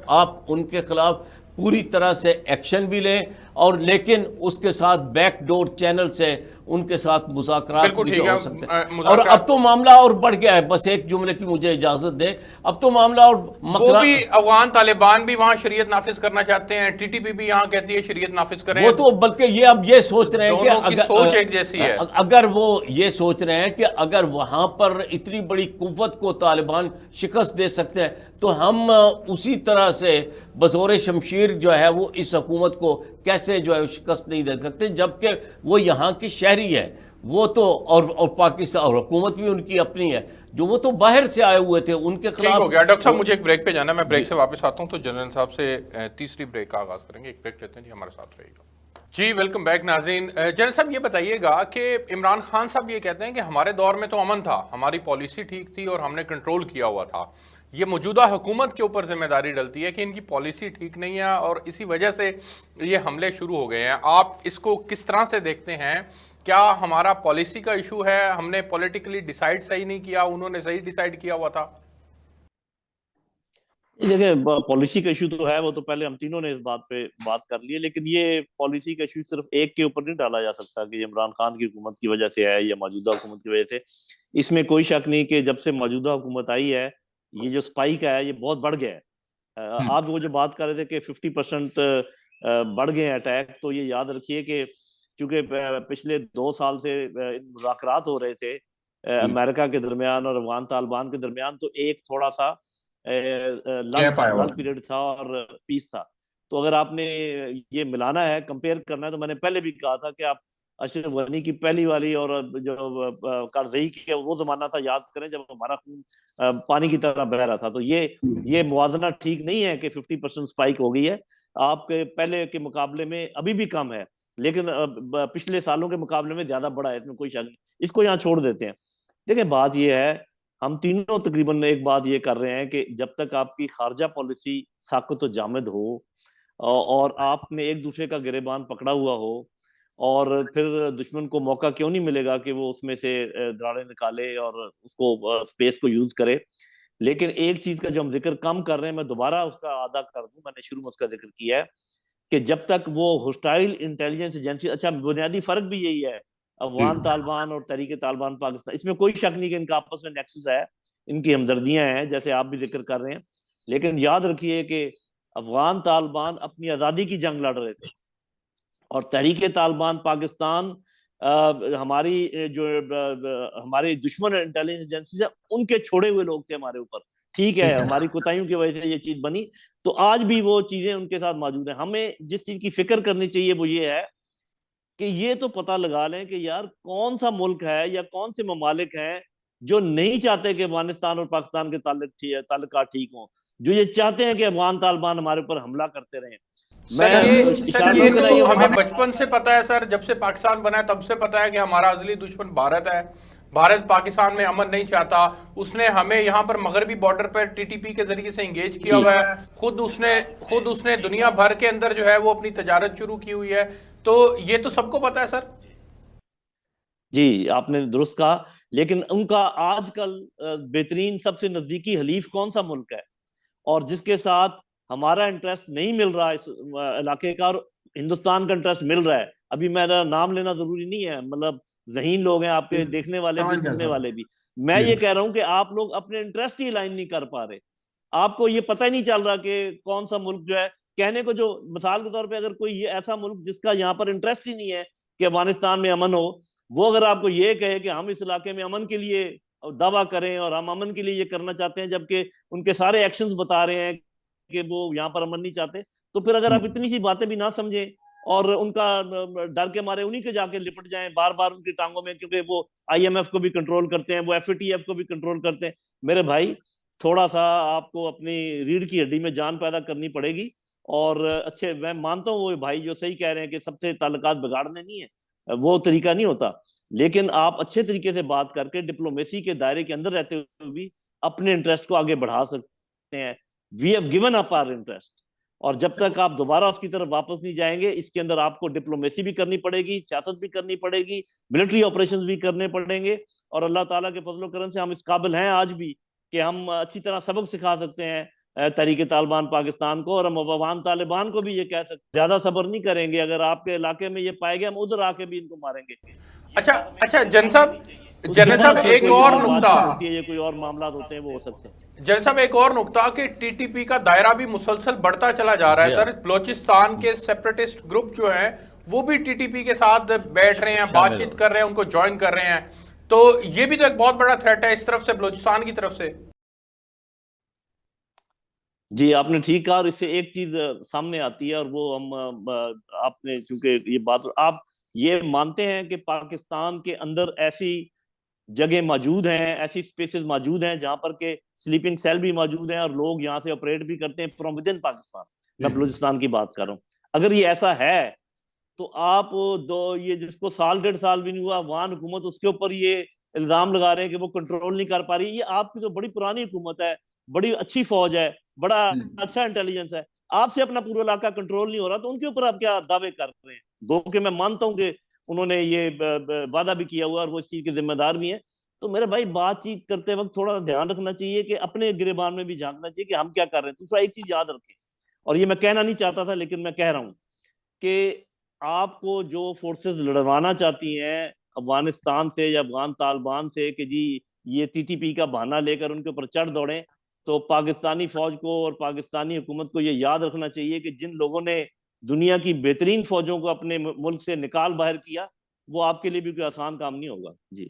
[SPEAKER 4] آپ ان کے خلاف پوری طرح سے ایکشن بھی لیں اور لیکن اس کے ساتھ بیک ڈور چینل سے ان کے ساتھ مذاکرات
[SPEAKER 2] بالکل
[SPEAKER 4] بھی
[SPEAKER 2] ٹھیک
[SPEAKER 4] ہو
[SPEAKER 2] ہے،
[SPEAKER 4] سکتے ہیں۔ اور
[SPEAKER 2] مذاکرات
[SPEAKER 4] اب تو معاملہ اور بڑھ گیا ہے، بس ایک جملے کی مجھے اجازت دیں، اب تو معاملہ اور
[SPEAKER 2] وہ بھی افغان طالبان بھی وہاں شریعت نافذ کرنا چاہتے ہیں، ٹی ٹی پی بھی یہاں کہتی ہے شریعت نافذ کریں،
[SPEAKER 4] وہ تو بلکہ یہ اب یہ سوچ رہے ہیں کہ
[SPEAKER 2] دونوں کی سوچ ایک جیسی ہے۔
[SPEAKER 4] اگر وہ یہ سوچ رہے ہیں کہ اگر وہاں پر اتنی بڑی قوت کو طالبان شکست دے سکتے ہیں تو ہم اسی طرح سے بزور شمشیر جو ہے وہ اس حکومت کو کیسے جو ہے شکست نہیں دے سکتے، جبکہ وہ یہاں کی شہری ہے، وہ تو اور پاکستان اور حکومت بھی ان کی اپنی ہے، جو وہ تو باہر سے آئے ہوئے تھے، ان کے
[SPEAKER 2] ٹھیک
[SPEAKER 4] خلاف۔
[SPEAKER 2] ہو گیا ڈاکٹر صاحب، مجھے ایک بریک پہ جانا ہے، میں بریک سے واپس آتا ہوں تو جنرل صاحب سے تیسری بریک کا آغاز کریں گے۔ ایک بریک لیتے ہیں جی، ہمارے ساتھ رہے گا جی۔ ویلکم بیک ناظرین۔ جنرل صاحب یہ بتائیے گا کہ عمران خان صاحب یہ کہتے ہیں کہ ہمارے دور میں تو امن تھا، ہماری پالیسی ٹھیک تھی اور ہم نے کنٹرول کیا ہوا تھا، یہ موجودہ حکومت کے اوپر ذمہ داری ڈلتی ہے کہ ان کی پالیسی ٹھیک نہیں ہے اور اسی وجہ سے یہ حملے شروع ہو گئے ہیں۔ آپ اس کو کس طرح سے دیکھتے ہیں؟ کیا ہمارا پالیسی کا ایشو ہے، ہم نے پولیٹیکلی ڈیسائیڈ صحیح نہیں کیا، انہوں نے صحیح ڈیسائیڈ کیا ہوا تھا؟
[SPEAKER 1] دیکھیں پالیسی کا ایشو تو ہے، وہ تو پہلے ہم تینوں نے اس بات پہ بات کر لی ہے، لیکن یہ پالیسی کا ایشو صرف ایک کے اوپر نہیں ڈالا جا سکتا کہ یہ عمران خان کی حکومت کی وجہ سے ہے یا موجودہ حکومت کی وجہ سے۔ اس میں کوئی شک نہیں کہ جب سے موجودہ حکومت آئی ہے یہ جو سپائک ہے یہ بہت بڑھ گیا ہے۔ آپ وہ جو بات کر رہے تھے کہ 50% بڑھ گئے ہیں اٹیک، تو یہ یاد رکھیے کہ چونکہ پچھلے 2 سال سے مذاکرات ہو رہے تھے امریکہ کے درمیان اور افغان طالبان کے درمیان، تو ایک تھوڑا سا لنگ پیریڈ تھا اور پیس تھا۔ تو اگر آپ نے یہ ملانا ہے، کمپیئر کرنا ہے، تو میں نے پہلے بھی کہا تھا کہ آپ اشرف غنی کی پہلی والی اور جو کارزئی کی وہ زمانہ تھا یاد کریں جب ہمارا خون پانی کی طرح بہہ رہا تھا۔ تو یہ موازنہ ٹھیک نہیں ہے کہ 50% سپائک ہو گئی ہے، آپ کے پہلے کے مقابلے میں ابھی بھی کم ہے، لیکن پچھلے سالوں کے مقابلے میں زیادہ بڑا ہے، اس میں کوئی شک نہیں۔ اس کو یہاں چھوڑ دیتے ہیں۔ دیکھیں بات یہ ہے، ہم تینوں تقریباً ایک بات یہ کر رہے ہیں کہ جب تک آپ کی خارجہ پالیسی ساکت و جامد ہو اور آپ نے ایک دوسرے کا گریبان پکڑا ہوا ہو، اور پھر دشمن کو موقع کیوں نہیں ملے گا کہ وہ اس میں سے دراڑیں نکالے اور اس کو اسپیس کو یوز کرے۔ لیکن ایک چیز کا جو ہم ذکر کم کر رہے ہیں، میں دوبارہ اس کا اعادہ کر دوں، میں نے شروع میں اس کا ذکر کیا ہے کہ جب تک وہ ہوسٹائل انٹیلیجنس ایجنسی، اچھا بنیادی فرق بھی یہی ہے افغان طالبان اور تحریک طالبان پاکستان، اس میں کوئی شک نہیں کہ ان کا آپس میں نیکسس ہے، ان کی ہمدردیاں ہیں جیسے آپ بھی ذکر کر رہے ہیں، لیکن یاد رکھیے کہ افغان طالبان اپنی آزادی کی جنگ لڑ رہے تھے اور تحریک طالبان پاکستان ہماری جو ہماری دشمن انٹیلیجنس ایجنسیز ہیں ان کے چھوڑے ہوئے لوگ تھے ہمارے اوپر، ٹھیک ہے، ہماری کوتاہیوں کی وجہ سے یہ چیز بنی، تو آج بھی وہ چیزیں ان کے ساتھ موجود ہیں۔ ہمیں جس چیز کی فکر کرنی چاہیے وہ یہ ہے کہ یہ تو پتہ لگا لیں کہ یار کون سا ملک ہے یا کون سے ممالک ہیں جو نہیں چاہتے کہ افغانستان اور پاکستان کے تعلقات ٹھیک ہوں، جو یہ چاہتے ہیں کہ افغان طالبان ہمارے اوپر حملہ کرتے رہیں۔
[SPEAKER 2] سر یہ تو ہمیں بچپن سے پتا ہے سر، جب سے پاکستان بنا ہے تب سے پتا ہے کہ ہمارا ازلی دشمن بھارت ہے، بھارت پاکستان میں امن نہیں چاہتا، اس نے ہمیں یہاں پر مغربی بارڈر پر ٹی ٹی پی کے ذریعے سے انگیج کیا ہوا ہے، خود اس نے دنیا بھر کے اندر جو ہے وہ اپنی تجارت شروع کی ہوئی ہے، تو یہ تو سب کو پتا ہے سر۔
[SPEAKER 1] جی آپ نے درست کہا، لیکن ان کا آج کل بہترین سب سے نزدیکی حلیف کون سا ملک ہے اور جس کے ساتھ ہمارا انٹرسٹ نہیں مل رہا اس علاقے کا اور ہندوستان کا انٹرسٹ مل رہا ہے؟ ابھی میرا نام لینا ضروری نہیں ہے، مطلب ذہین لوگ ہیں آپ کے، دیکھنے والے بھی سننے والے بھی، میں یہ کہہ رہا ہوں کہ آپ لوگ اپنے انٹرسٹ ہی الائن نہیں کر پا رہے، آپ کو یہ پتہ ہی نہیں چل رہا کہ کون سا ملک جو ہے کہنے کو، جو مثال کے طور پہ اگر کوئی یہ ایسا ملک جس کا یہاں پر انٹرسٹ ہی نہیں ہے کہ افغانستان میں امن ہو، وہ اگر آپ کو یہ کہے کہ ہم اس علاقے میں امن کے لیے دعویٰ کریں اور ہم امن کے لیے یہ کرنا چاہتے ہیں، جبکہ ان کے سارے ایکشنز بتا رہے ہیں کہ وہ یہاں پر امن نہیں چاہتے، تو پھر اگر آپ اتنی سی باتیں بھی نہ سمجھیں اور ان کا ڈر کے مارے انہی کے جا کے لپٹ جائیں بار بار ان کی ٹانگوں میں، کیونکہ وہ آئی ایم ایف کو بھی کنٹرول کرتے ہیں، وہ ایف اے ٹی ایف کو بھی کنٹرول کرتے ہیں، میرے بھائی تھوڑا سا آپ کو اپنی ریڑھ کی ہڈی میں جان پیدا کرنی پڑے گی۔ اور اچھے، میں مانتا ہوں وہ بھائی جو صحیح کہہ رہے ہیں کہ سب سے تعلقات بگاڑنے نہیں ہے، وہ طریقہ نہیں ہوتا، لیکن آپ اچھے طریقے سے بات کر کے ڈپلومیسی کے دائرے کے اندر رہتے ہوئے بھی اپنے انٹرسٹ کو آگے بڑھا سکتے ہیں۔ We have given up our interest, اور جب تک آپ دوبارہ اس کی طرف واپس نہیں جائیں گے، اس کے اندر آپ کو ڈپلومیسی بھی کرنی پڑے گی، سیاست بھی کرنی پڑے گی، ملٹری آپریشنز بھی کرنے پڑیں گے، اور اللہ تعالیٰ کے فضل و کرم سے ہم اس قابل ہیں آج بھی کہ ہم اچھی طرح سبق سکھا سکتے ہیں تحریک طالبان پاکستان کو، اور ہم افغان طالبان کو بھی یہ کہہ سکتے زیادہ صبر نہیں کریں گے، اگر آپ کے علاقے میں یہ پائے گئے ہم ادھر آ کے بھی ان کو ماریں گے۔
[SPEAKER 2] اچھا جنرل صاحب ایک اور نقطہ
[SPEAKER 1] ہوتی ہے، یہ کوئی اور معاملات ہوتے ہیں وہ ہو سکتے ہیں۔
[SPEAKER 2] جنرل صاحب ایک اور نقطہ کہ ٹی ٹی پی کا دائرہ بھی مسلسل بڑھتا چلا جا رہا ہے سر، بلوچستان کے سیپریٹسٹ گروپ جو ہیں وہ بھی ٹی ٹی پی کے ساتھ بیٹھ رہے ہیں، بات چیت کر رہے ہیں، ان کو جوائن کر رہے ہیں، تو یہ بھی تو ایک بہت بڑا تھریٹ ہے اس طرف سے، بلوچستان کی طرف سے۔
[SPEAKER 1] جی آپ نے ٹھیک کہا، اور اس سے ایک چیز سامنے آتی ہے، اور وہ ہم آپ نے چونکہ یہ بات آپ یہ مانتے ہیں کہ پاکستان کے اندر ایسی جگہ موجود ہیں، ایسی سپیسز موجود ہیں جہاں پر کہ سلیپنگ سیل بھی موجود ہیں اور لوگ یہاں سے آپریٹ بھی کرتے ہیں فرام ود ان پاکستان، میں بلوچستان کی بات کر رہا ہوں۔ اگر یہ ایسا ہے تو آپ یہ جس کو سال 1.5 سال بھی نہیں ہوا افغان حکومت اس کے اوپر یہ الزام لگا رہے ہیں کہ وہ کنٹرول نہیں کر پا رہی، یہ آپ کی تو بڑی پرانی حکومت ہے، بڑی اچھی فوج ہے، بڑا اچھا انٹیلیجنس ہے، آپ سے اپنا پورا علاقہ کنٹرول نہیں ہو رہا، تو ان کے اوپر آپ کیا دعوے کر رہے ہیں؟ گو کہ میں مانتا ہوں کہ انہوں نے یہ وعدہ بھی کیا ہوا اور وہ اس چیز کے ذمہ دار بھی ہیں، تو میرے بھائی بات چیت کرتے وقت تھوڑا دھیان رکھنا چاہیے کہ اپنے گریبان میں بھی جھانکنا چاہیے کہ ہم کیا کر رہے ہیں۔ دوسرا ایک چیز یاد رکھیں، اور یہ میں کہنا نہیں چاہتا تھا لیکن میں کہہ رہا ہوں کہ آپ کو جو فورسز لڑوانا چاہتی ہیں افغانستان سے یا افغان طالبان سے کہ جی یہ ٹی ٹی پی کا بہانہ لے کر ان کے اوپر چڑھ دوڑیں، تو پاکستانی فوج کو اور پاکستانی حکومت کو یہ یاد رکھنا چاہیے کہ جن لوگوں نے دنیا کی بہترین فوجوں کو اپنے ملک سے نکال باہر کیا، وہ آپ کے لیے بھی کوئی آسان کام نہیں ہوگا۔ جی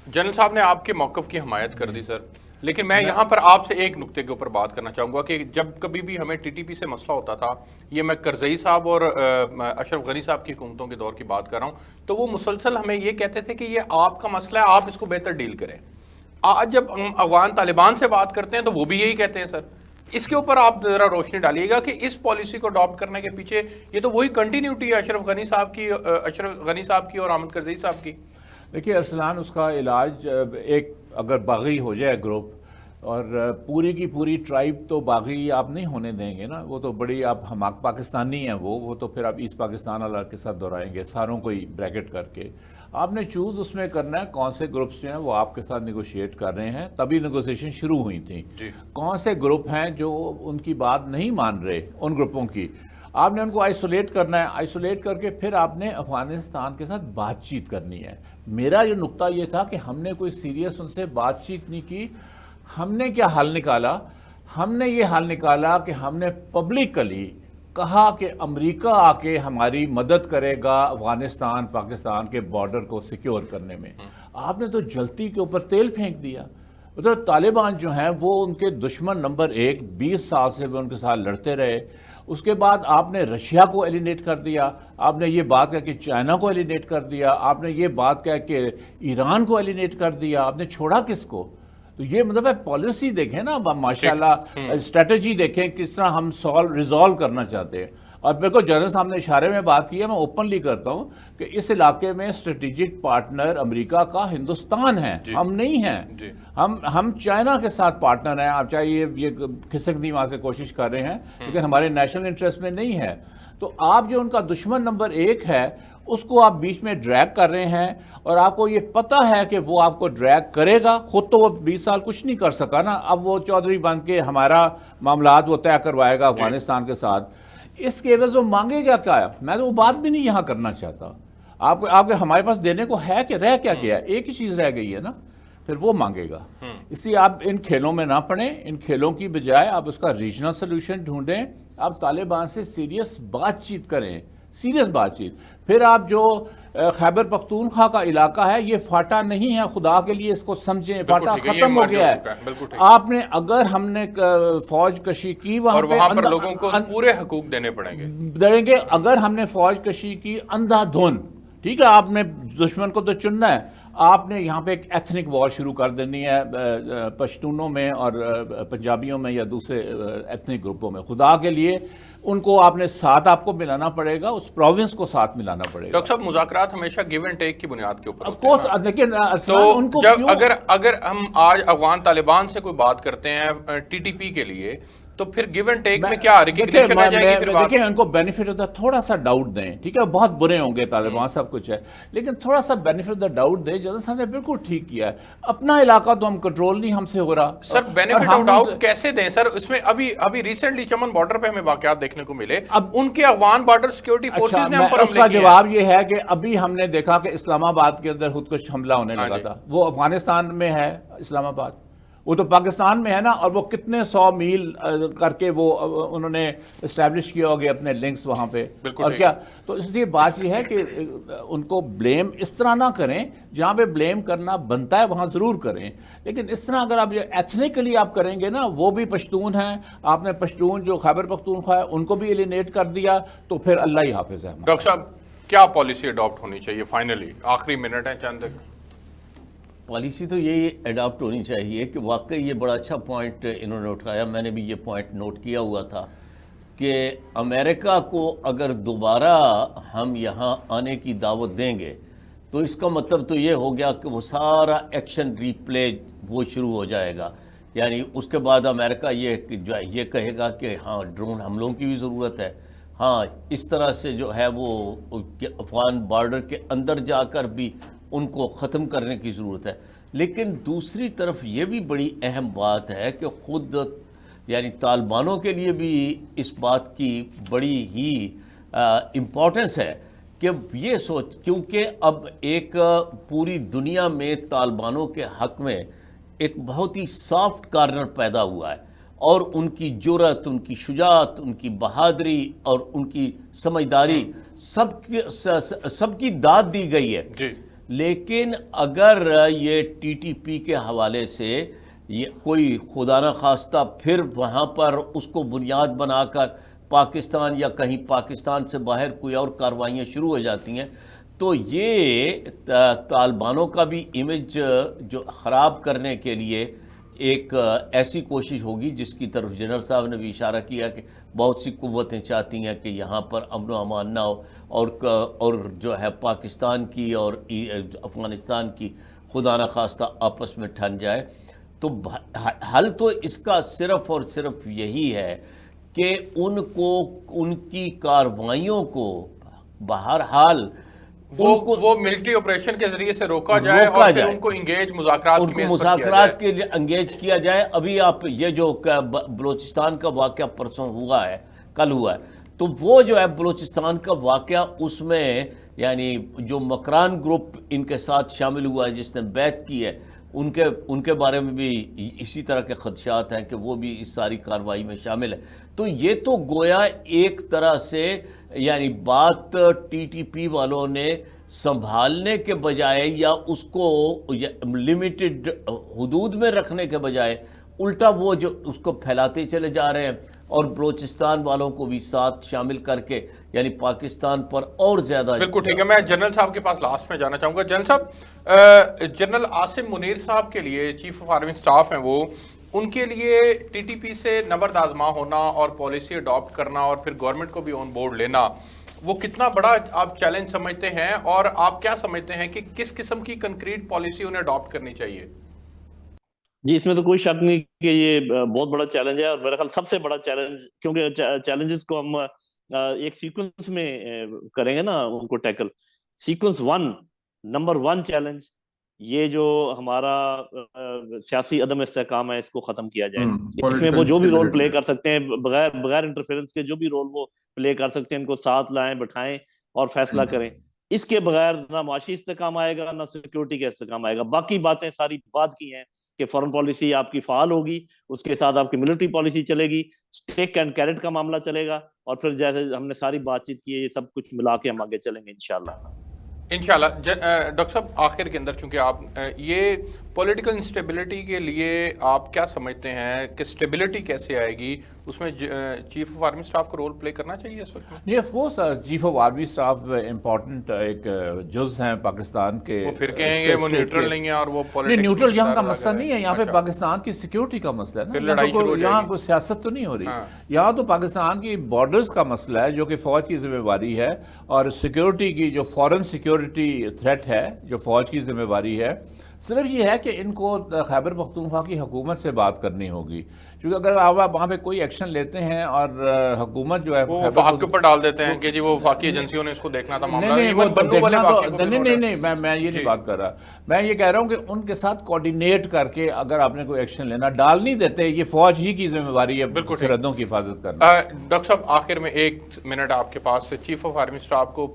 [SPEAKER 2] جنرل صاحب نے آپ کے موقف کی حمایت کر دی سر، لیکن میں یہاں پر آپ سے ایک نقطے کے اوپر بات کرنا چاہوں گا کہ جب کبھی بھی ہمیں ٹی ٹی پی سے مسئلہ ہوتا تھا، یہ میں کرزئی صاحب اور اشرف غنی صاحب کی حکومتوں کے دور کی بات کر رہا ہوں، تو وہ مسلسل ہمیں یہ کہتے تھے کہ یہ آپ کا مسئلہ ہے، آپ اس کو بہتر ڈیل کریں۔ آج جب ہم افغان طالبان سے بات کرتے ہیں تو وہ بھی یہی کہتے ہیں سر، اس کے اوپر آپ ذرا روشنی ڈالیے گا کہ اس پالیسی کو اڈاپٹ کرنے کے پیچھے یہ تو وہی کنٹینیوٹی ہے اشرف غنی صاحب کی اور احمد کرزئی صاحب کی۔
[SPEAKER 3] دیکھیے ارسلان، اس کا علاج ایک اگر باغی ہو جائے گروپ، اور پوری کی پوری ٹرائب تو باغی آپ نہیں ہونے دیں گے نا، وہ تو بڑی آپ ہم پاکستانی ہیں، وہ تو پھر آپ ایسٹ پاکستان والا کے ساتھ دہرائیں گے ساروں کو ہی بریکٹ کر کے۔ آپ نے چوز اس میں کرنا ہے کون سے گروپس جو ہیں وہ آپ کے ساتھ نیگوشیٹ کر رہے ہیں، تبھی نیگوشیشن شروع ہوئی تھیں۔ کون سے گروپ ہیں جو ان کی بات نہیں مان رہے، ان گروپوں کی آپ نے ان کو آئسولیٹ کرنا ہے، آئسولیٹ کر کے پھر آپ نے افغانستان کے ساتھ بات چیت کرنی ہے۔ میرا جو نقطہ یہ تھا کہ ہم نے کوئی سیریس ان سے بات چیت نہیں کی، ہم نے کیا حل نکالا؟ ہم نے یہ حل نکالا کہ ہم نے پبلکلی کہا کہ امریکہ آ کے ہماری مدد کرے گا افغانستان پاکستان کے بارڈر کو سیکیور کرنے میں۔ آپ نے تو جلتی کے اوپر تیل پھینک دیا۔ تو طالبان جو ہیں وہ ان کے دشمن نمبر 1، 20 سال سے وہ ان کے ساتھ لڑتے رہے۔ اس کے بعد آپ نے رشیا کو ایلینیٹ کر دیا، آپ نے یہ بات کہا کہ چائنا کو ایلینیٹ کر دیا، آپ نے یہ بات کہا کہ ایران کو ایلینیٹ کر دیا، آپ نے چھوڑا کس کو؟ تو یہ مطلب ہے پالیسی دیکھیں نا ماشاءاللہ، اسٹریٹجی دیکھیں کس طرح ہم ریزالو کرنا چاہتے ہیں۔ اور میرے کو جنرل صاحب نے اشارے میں بات کی ہے، میں اوپنلی کرتا ہوں کہ اس علاقے میں اسٹریٹجک پارٹنر امریکہ کا ہندوستان ہے، ہم نہیں ہیں۔ ہم چائنا کے ساتھ پارٹنر ہیں، آپ چاہے یہ کھسکنے وہاں سے کوشش کر رہے ہیں، لیکن ہمارے نیشنل انٹرسٹ میں نہیں ہے۔ تو آپ جو ان کا دشمن نمبر 1 ہے اس کو آپ بیچ میں ڈریگ کر رہے ہیں، اور آپ کو یہ پتہ ہے کہ وہ آپ کو ڈریگ کرے گا، خود تو وہ 20 سال کچھ نہیں کر سکا نا، اب وہ چودھری بن کے ہمارا معاملات وہ طے کروائے گا افغانستان کے ساتھ۔ اس کے عوض وہ مانگے گا کیا؟ میں تو وہ بات بھی نہیں یہاں کرنا چاہتا۔ آپ کے ہمارے پاس دینے کو ہے کہ رہ کیا گیا؟ ایک ہی چیز رہ گئی ہے نا، پھر وہ مانگے گا۔ اس لیے آپ ان کھیلوں میں نہ پڑیں، ان کھیلوں کی بجائے آپ اس کا ریجنل سلوشن ڈھونڈیں، آپ طالبان سے سیریس بات چیت کریں، سیریس بات چیت۔ پھر آپ جو خیبر پختونخوا کا علاقہ ہے یہ فاٹا نہیں ہے، خدا کے لیے اس کو سمجھیں، فاٹا ختم ہو گیا ہے۔ آپ نے اگر ہم نے فوج کشی کی وہاں
[SPEAKER 2] پر لوگوں کو پورے حقوق دینے پڑیں گے،
[SPEAKER 3] اگر ہم نے فوج کشی کی اندھا دھن، ٹھیک ہے، آپ نے دشمن کو تو چننا ہے، آپ نے یہاں پہ ایک ایتھنک وار شروع کر دینی ہے پشتونوں میں اور پنجابیوں میں یا دوسرے ایتھنک گروپوں میں، خدا کے لیے ان کو آپ نے ساتھ آپ کو ملانا پڑے گا، اس پروونس کو ساتھ ملانا پڑے گا۔
[SPEAKER 2] ڈاکٹر صاحب مذاکرات ہمیشہ گیو اینڈ ٹیک کی بنیاد کے اوپر
[SPEAKER 3] آف کورس، لیکن ان کو
[SPEAKER 2] اگر ہم آج افغان طالبان سے کوئی بات کرتے ہیں ٹی ٹی پی کے لیے، تو پھر گیو اینڈ ٹیک میں کیا ریکگنیشن آ جائے گی پھر بات؟
[SPEAKER 3] دیکھیں ان کو بینیفٹ ہوتا ہے، تھوڑا سا ڈاؤٹ دیں، ٹھیک ہے، بہت برے ہوں گے طالبان سب کچھ ہے، لیکن تھوڑا سا بینیفٹ آف دا ڈاؤٹ دیں. جنرل صاحب نے بالکل ٹھیک کیا ہے، اپنا علاقہ تو ہم کنٹرول نہیں ہم سے ہو رہا.
[SPEAKER 2] سر بینیفٹ آف ڈاؤٹ کیسے دیں سر؟ اس میں ابھی ریسنٹلی چمن بارڈر پہ ہمیں واقعات دیکھنے کو ملے، اب ان کے افغان بارڈر سیکیورٹی فورسز نے ہم پر
[SPEAKER 3] اس کا جواب یہ ہے کہ ابھی ہم نے دیکھا کہ اسلام آباد کے اندر خودکش حملہ ہونے لگا تھا. وہ افغانستان میں ہے اسلام آباد، وہ تو پاکستان میں ہے نا، اور وہ کتنے 100 میل کر کے وہ انہوں نے اسٹیبلش کیا ہوگے اپنے لنکس وہاں پہ. اور کیا تو اس لیے بات یہ ہے کہ ان کو بلیم اس طرح نہ کریں، جہاں پہ بلیم کرنا بنتا ہے وہاں ضرور کریں، لیکن اس طرح اگر آپ ایتھنیکلی آپ کریں گے نا، وہ بھی پشتون ہیں، آپ نے پشتون جو خیبر پختونخوا ہے ان کو بھی ایلینیٹ کر دیا، تو پھر اللہ ہی حافظ ہے.
[SPEAKER 2] ڈاکٹر صاحب کیا پالیسی اڈاپٹ ہونی چاہیے فائنلی؟ آخری منٹ ہے چند.
[SPEAKER 4] پالیسی تو یہی اڈاپٹ ہونی چاہیے کہ واقعی یہ بڑا اچھا پوائنٹ انہوں نے اٹھایا، میں نے بھی یہ پوائنٹ نوٹ کیا ہوا تھا کہ امریکہ کو اگر دوبارہ ہم یہاں آنے کی دعوت دیں گے تو اس کا مطلب تو یہ ہو گیا کہ وہ سارا ایکشن ری پلے وہ شروع ہو جائے گا. یعنی اس کے بعد امریکہ یہ کہے گا کہ ہاں ڈرون حملوں کی بھی ضرورت ہے، ہاں اس طرح سے جو ہے وہ افغان بارڈر کے اندر جا کر بھی ان کو ختم کرنے کی ضرورت ہے. لیکن دوسری طرف یہ بھی بڑی اہم بات ہے کہ خود یعنی طالبانوں کے لیے بھی اس بات کی بڑی ہی امپورٹنس ہے کہ یہ سوچ، کیونکہ اب ایک پوری دنیا میں طالبانوں کے حق میں ایک بہت ہی سافٹ کارنر پیدا ہوا ہے، اور ان کی جرأت، ان کی شجاعت، ان کی بہادری اور ان کی سمجھداری سب کی داد دی گئی ہے. لیکن اگر یہ ٹی ٹی پی کے حوالے سے یہ کوئی خدا نہ خواستہ پھر وہاں پر اس کو بنیاد بنا کر پاکستان یا کہیں پاکستان سے باہر کوئی اور کارروائیاں شروع ہو جاتی ہیں، تو یہ طالبانوں کا بھی امیج جو خراب کرنے کے لیے ایک ایسی کوشش ہوگی جس کی طرف جنرل صاحب نے بھی اشارہ کیا کہ بہت سی قوتیں چاہتی ہیں کہ یہاں پر امن و امان نہ ہو، اور جو ہے پاکستان کی اور افغانستان کی خدا نہ خواستہ آپس میں ٹھن جائے. تو حل تو اس کا صرف اور صرف یہی ہے کہ ان کو ان کی کارروائیوں کو بہرحال
[SPEAKER 2] وہ ملٹری آپریشن کے ذریعے سے روکا جائے اور پھر ان کو انگیج مذاکرات
[SPEAKER 4] کے لیے انگیج کیا جائے. ابھی آپ یہ جو بلوچستان کا واقعہ پرسوں ہوا ہے، کل ہوا ہے، تو وہ جو ہے بلوچستان کا واقعہ، اس میں یعنی جو مکران گروپ ان کے ساتھ شامل ہوا ہے جس نے بیعت کی ہے، ان کے بارے میں بھی اسی طرح کے خدشات ہیں کہ وہ بھی اس ساری کارروائی میں شامل ہے. تو یہ تو گویا ایک طرح سے یعنی بات ٹی ٹی پی والوں نے سنبھالنے کے بجائے یا اس کو لمیٹڈ حدود میں رکھنے کے بجائے الٹا وہ جو اس کو پھیلاتے چلے جا رہے ہیں، اور بلوچستان والوں کو بھی ساتھ شامل کر کے یعنی پاکستان پر اور زیادہ.
[SPEAKER 2] بالکل ٹھیک ہے. میں جنرل صاحب کے پاس لاسٹ میں جانا چاہوں گا. جنرل صاحب، جنرل عاصم منیر صاحب کے لیے چیف آف آرمی سٹاف ہیں، وہ ان کے لیے ٹی ٹی پی سے نبرد آزما ہونا اور پالیسی اڈاپٹ کرنا اور پھر گورنمنٹ کو بھی آن بورڈ لینا، وہ کتنا بڑا آپ چیلنج سمجھتے ہیں، اور آپ کیا سمجھتے ہیں کہ کس قسم کی کنکریٹ پالیسی انہیں اڈاپٹ کرنی چاہیے؟
[SPEAKER 1] جی اس میں تو کوئی شک نہیں کہ یہ بہت بڑا چیلنج ہے، اور میرا خیال سب سے بڑا چیلنج، کیونکہ چیلنجز کو ہم ایک سیکوینس میں کریں گے نا ان کو ٹیکل. سیکوینس 1، نمبر 1 چیلنج یہ جو ہمارا سیاسی عدم استحکام ہے، اس کو ختم کیا جائے. اس میں وہ جو بھی رول پلے کر سکتے ہیں بغیر انٹرفیرنس کے، جو بھی رول وہ پلے کر سکتے ہیں، ان کو ساتھ لائیں، بٹھائیں اور فیصلہ کریں. اس کے بغیر نہ معاشی استحکام آئے گا، نہ سیکیورٹی کا استحکام آئے گا. باقی باتیں ساری بات کی ہیں کہ فارن پالیسی آپ کی فعال ہوگی، اس کے ساتھ آپ کی ملٹری پالیسی چلے گی، اسٹیک اینڈ کیرٹ کا معاملہ چلے گا، اور پھر جیسے ہم نے ساری بات چیت کی ہے، یہ سب کچھ ملا کے ہم آگے چلیں گے انشاءاللہ.
[SPEAKER 2] ڈاکٹر صاحب آخر کے اندر، چونکہ آپ یہ پولیٹیکل انسٹیبلٹی کے لیے آپ کیا سمجھتے ہیں کہ اسٹیبلٹی کیسے آئے گی؟ اس میں چیف آف آرمی سٹاف کو رول پلے کرنا چاہیے اس وقت میں؟
[SPEAKER 3] نہیں، of course chief of army staff important ایک جز ہیں پاکستان کے.
[SPEAKER 2] وہ پھر کہیں گے وہ نیوٹرل نہیں ہے، اور وہ
[SPEAKER 3] نہیں، نیوٹرل یہاں کا مسئلہ نہیں ہے، یہاں پہ پاکستان کی سیکیورٹی کا مسئلہ ہے نا. یہاں کوئی سیاست تو نہیں ہو رہی، یہاں تو پاکستان کی بارڈرز کا مسئلہ ہے جو کہ فوج کی ذمہ داری ہے، اور سیکیورٹی کی جو فورن سیکیورٹی تھریٹ ہے جو فوج کی ذمہ داری ہے. صرف یہ ہے کہ ان کو خیبر پختونخوا کی حکومت سے بات کرنی ہوگی، کیونکہ اگر آپ وہاں پہ کوئی ایکشن لیتے ہیں اور حکومت جو ہے
[SPEAKER 2] وہ وفاق کے اوپر ڈال دیتے ہیں کہ جی وہ وفاقی ایجنسیوں نے اس کو دیکھنا تھا معاملہ، نہیں
[SPEAKER 3] میں یہ نہیں بات کر رہا، میں یہ کہہ رہا ہوں کہ ان کے ساتھ کوارڈینیٹ کر کے اگر آپ نے کوئی ایکشن لینا، ڈال نہیں دیتے، یہ فوج ہی کی ذمہ داری ہے سرحدوں کی حفاظت کرنا۔
[SPEAKER 2] ڈاکٹر صاحب آخر میں 1 منٹ آپ کے پاس، چیف آف آرمی اسٹاف کو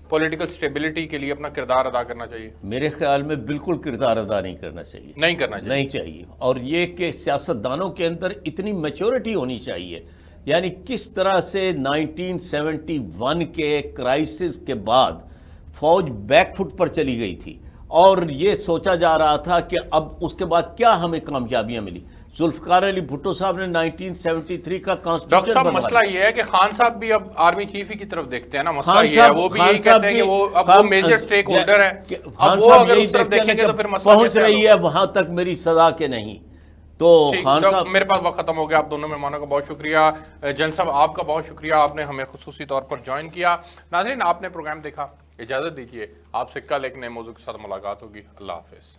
[SPEAKER 2] پولیٹیکل سٹیبلٹی کے لیے اپنا کردار ادا کرنا چاہیے؟
[SPEAKER 4] میرے خیال میں بالکل کردار ادا نہیں کرنا چاہیے، نہیں چاہیے، اور یہ کہ سیاستدانوں کے اندر اتنی میچورٹی ہونی چاہیے، یعنی کس طرح سے 1971 کے کرائسس کے بعد فوج بیک فٹ پر چلی گئی تھی اور یہ سوچا جا رہا تھا کہ اب اس کے بعد کیا ہمیں کامیابیاں ملی۔ ذوالفقار علی بھٹو صاحب نے 1973 کا کانسٹیٹیوشن
[SPEAKER 2] ڈاکٹر صاحب مسئلہ یہ ہے کہ خان صاحب بھی اب آرمی چیف ہی کی طرف دیکھتے ہیں نا، مسئلہ یہ ہے وہ بھی یہی کہتے ہیں کہ وہ میجر سٹیک ہولڈر ہے، اب وہ اگر اس طرف دیکھیں گے تو پھر مسئلہ
[SPEAKER 4] پہنچ رہی ہے وہاں تک میری سزا کے نہیں تو خان صاحب۔
[SPEAKER 2] میرے پاس وقت ختم ہو گیا، آپ دونوں مہمانوں کا بہت شکریہ، جن صاحب آپ کا بہت شکریہ، آپ نے ہمیں خصوصی طور پر جوائن کیا۔ ناظرین آپ نے پروگرام دیکھا، اجازت دیجیے، آپ سے کل ایک نئے موضوع کے ساتھ ملاقات ہوگی، اللہ حافظ۔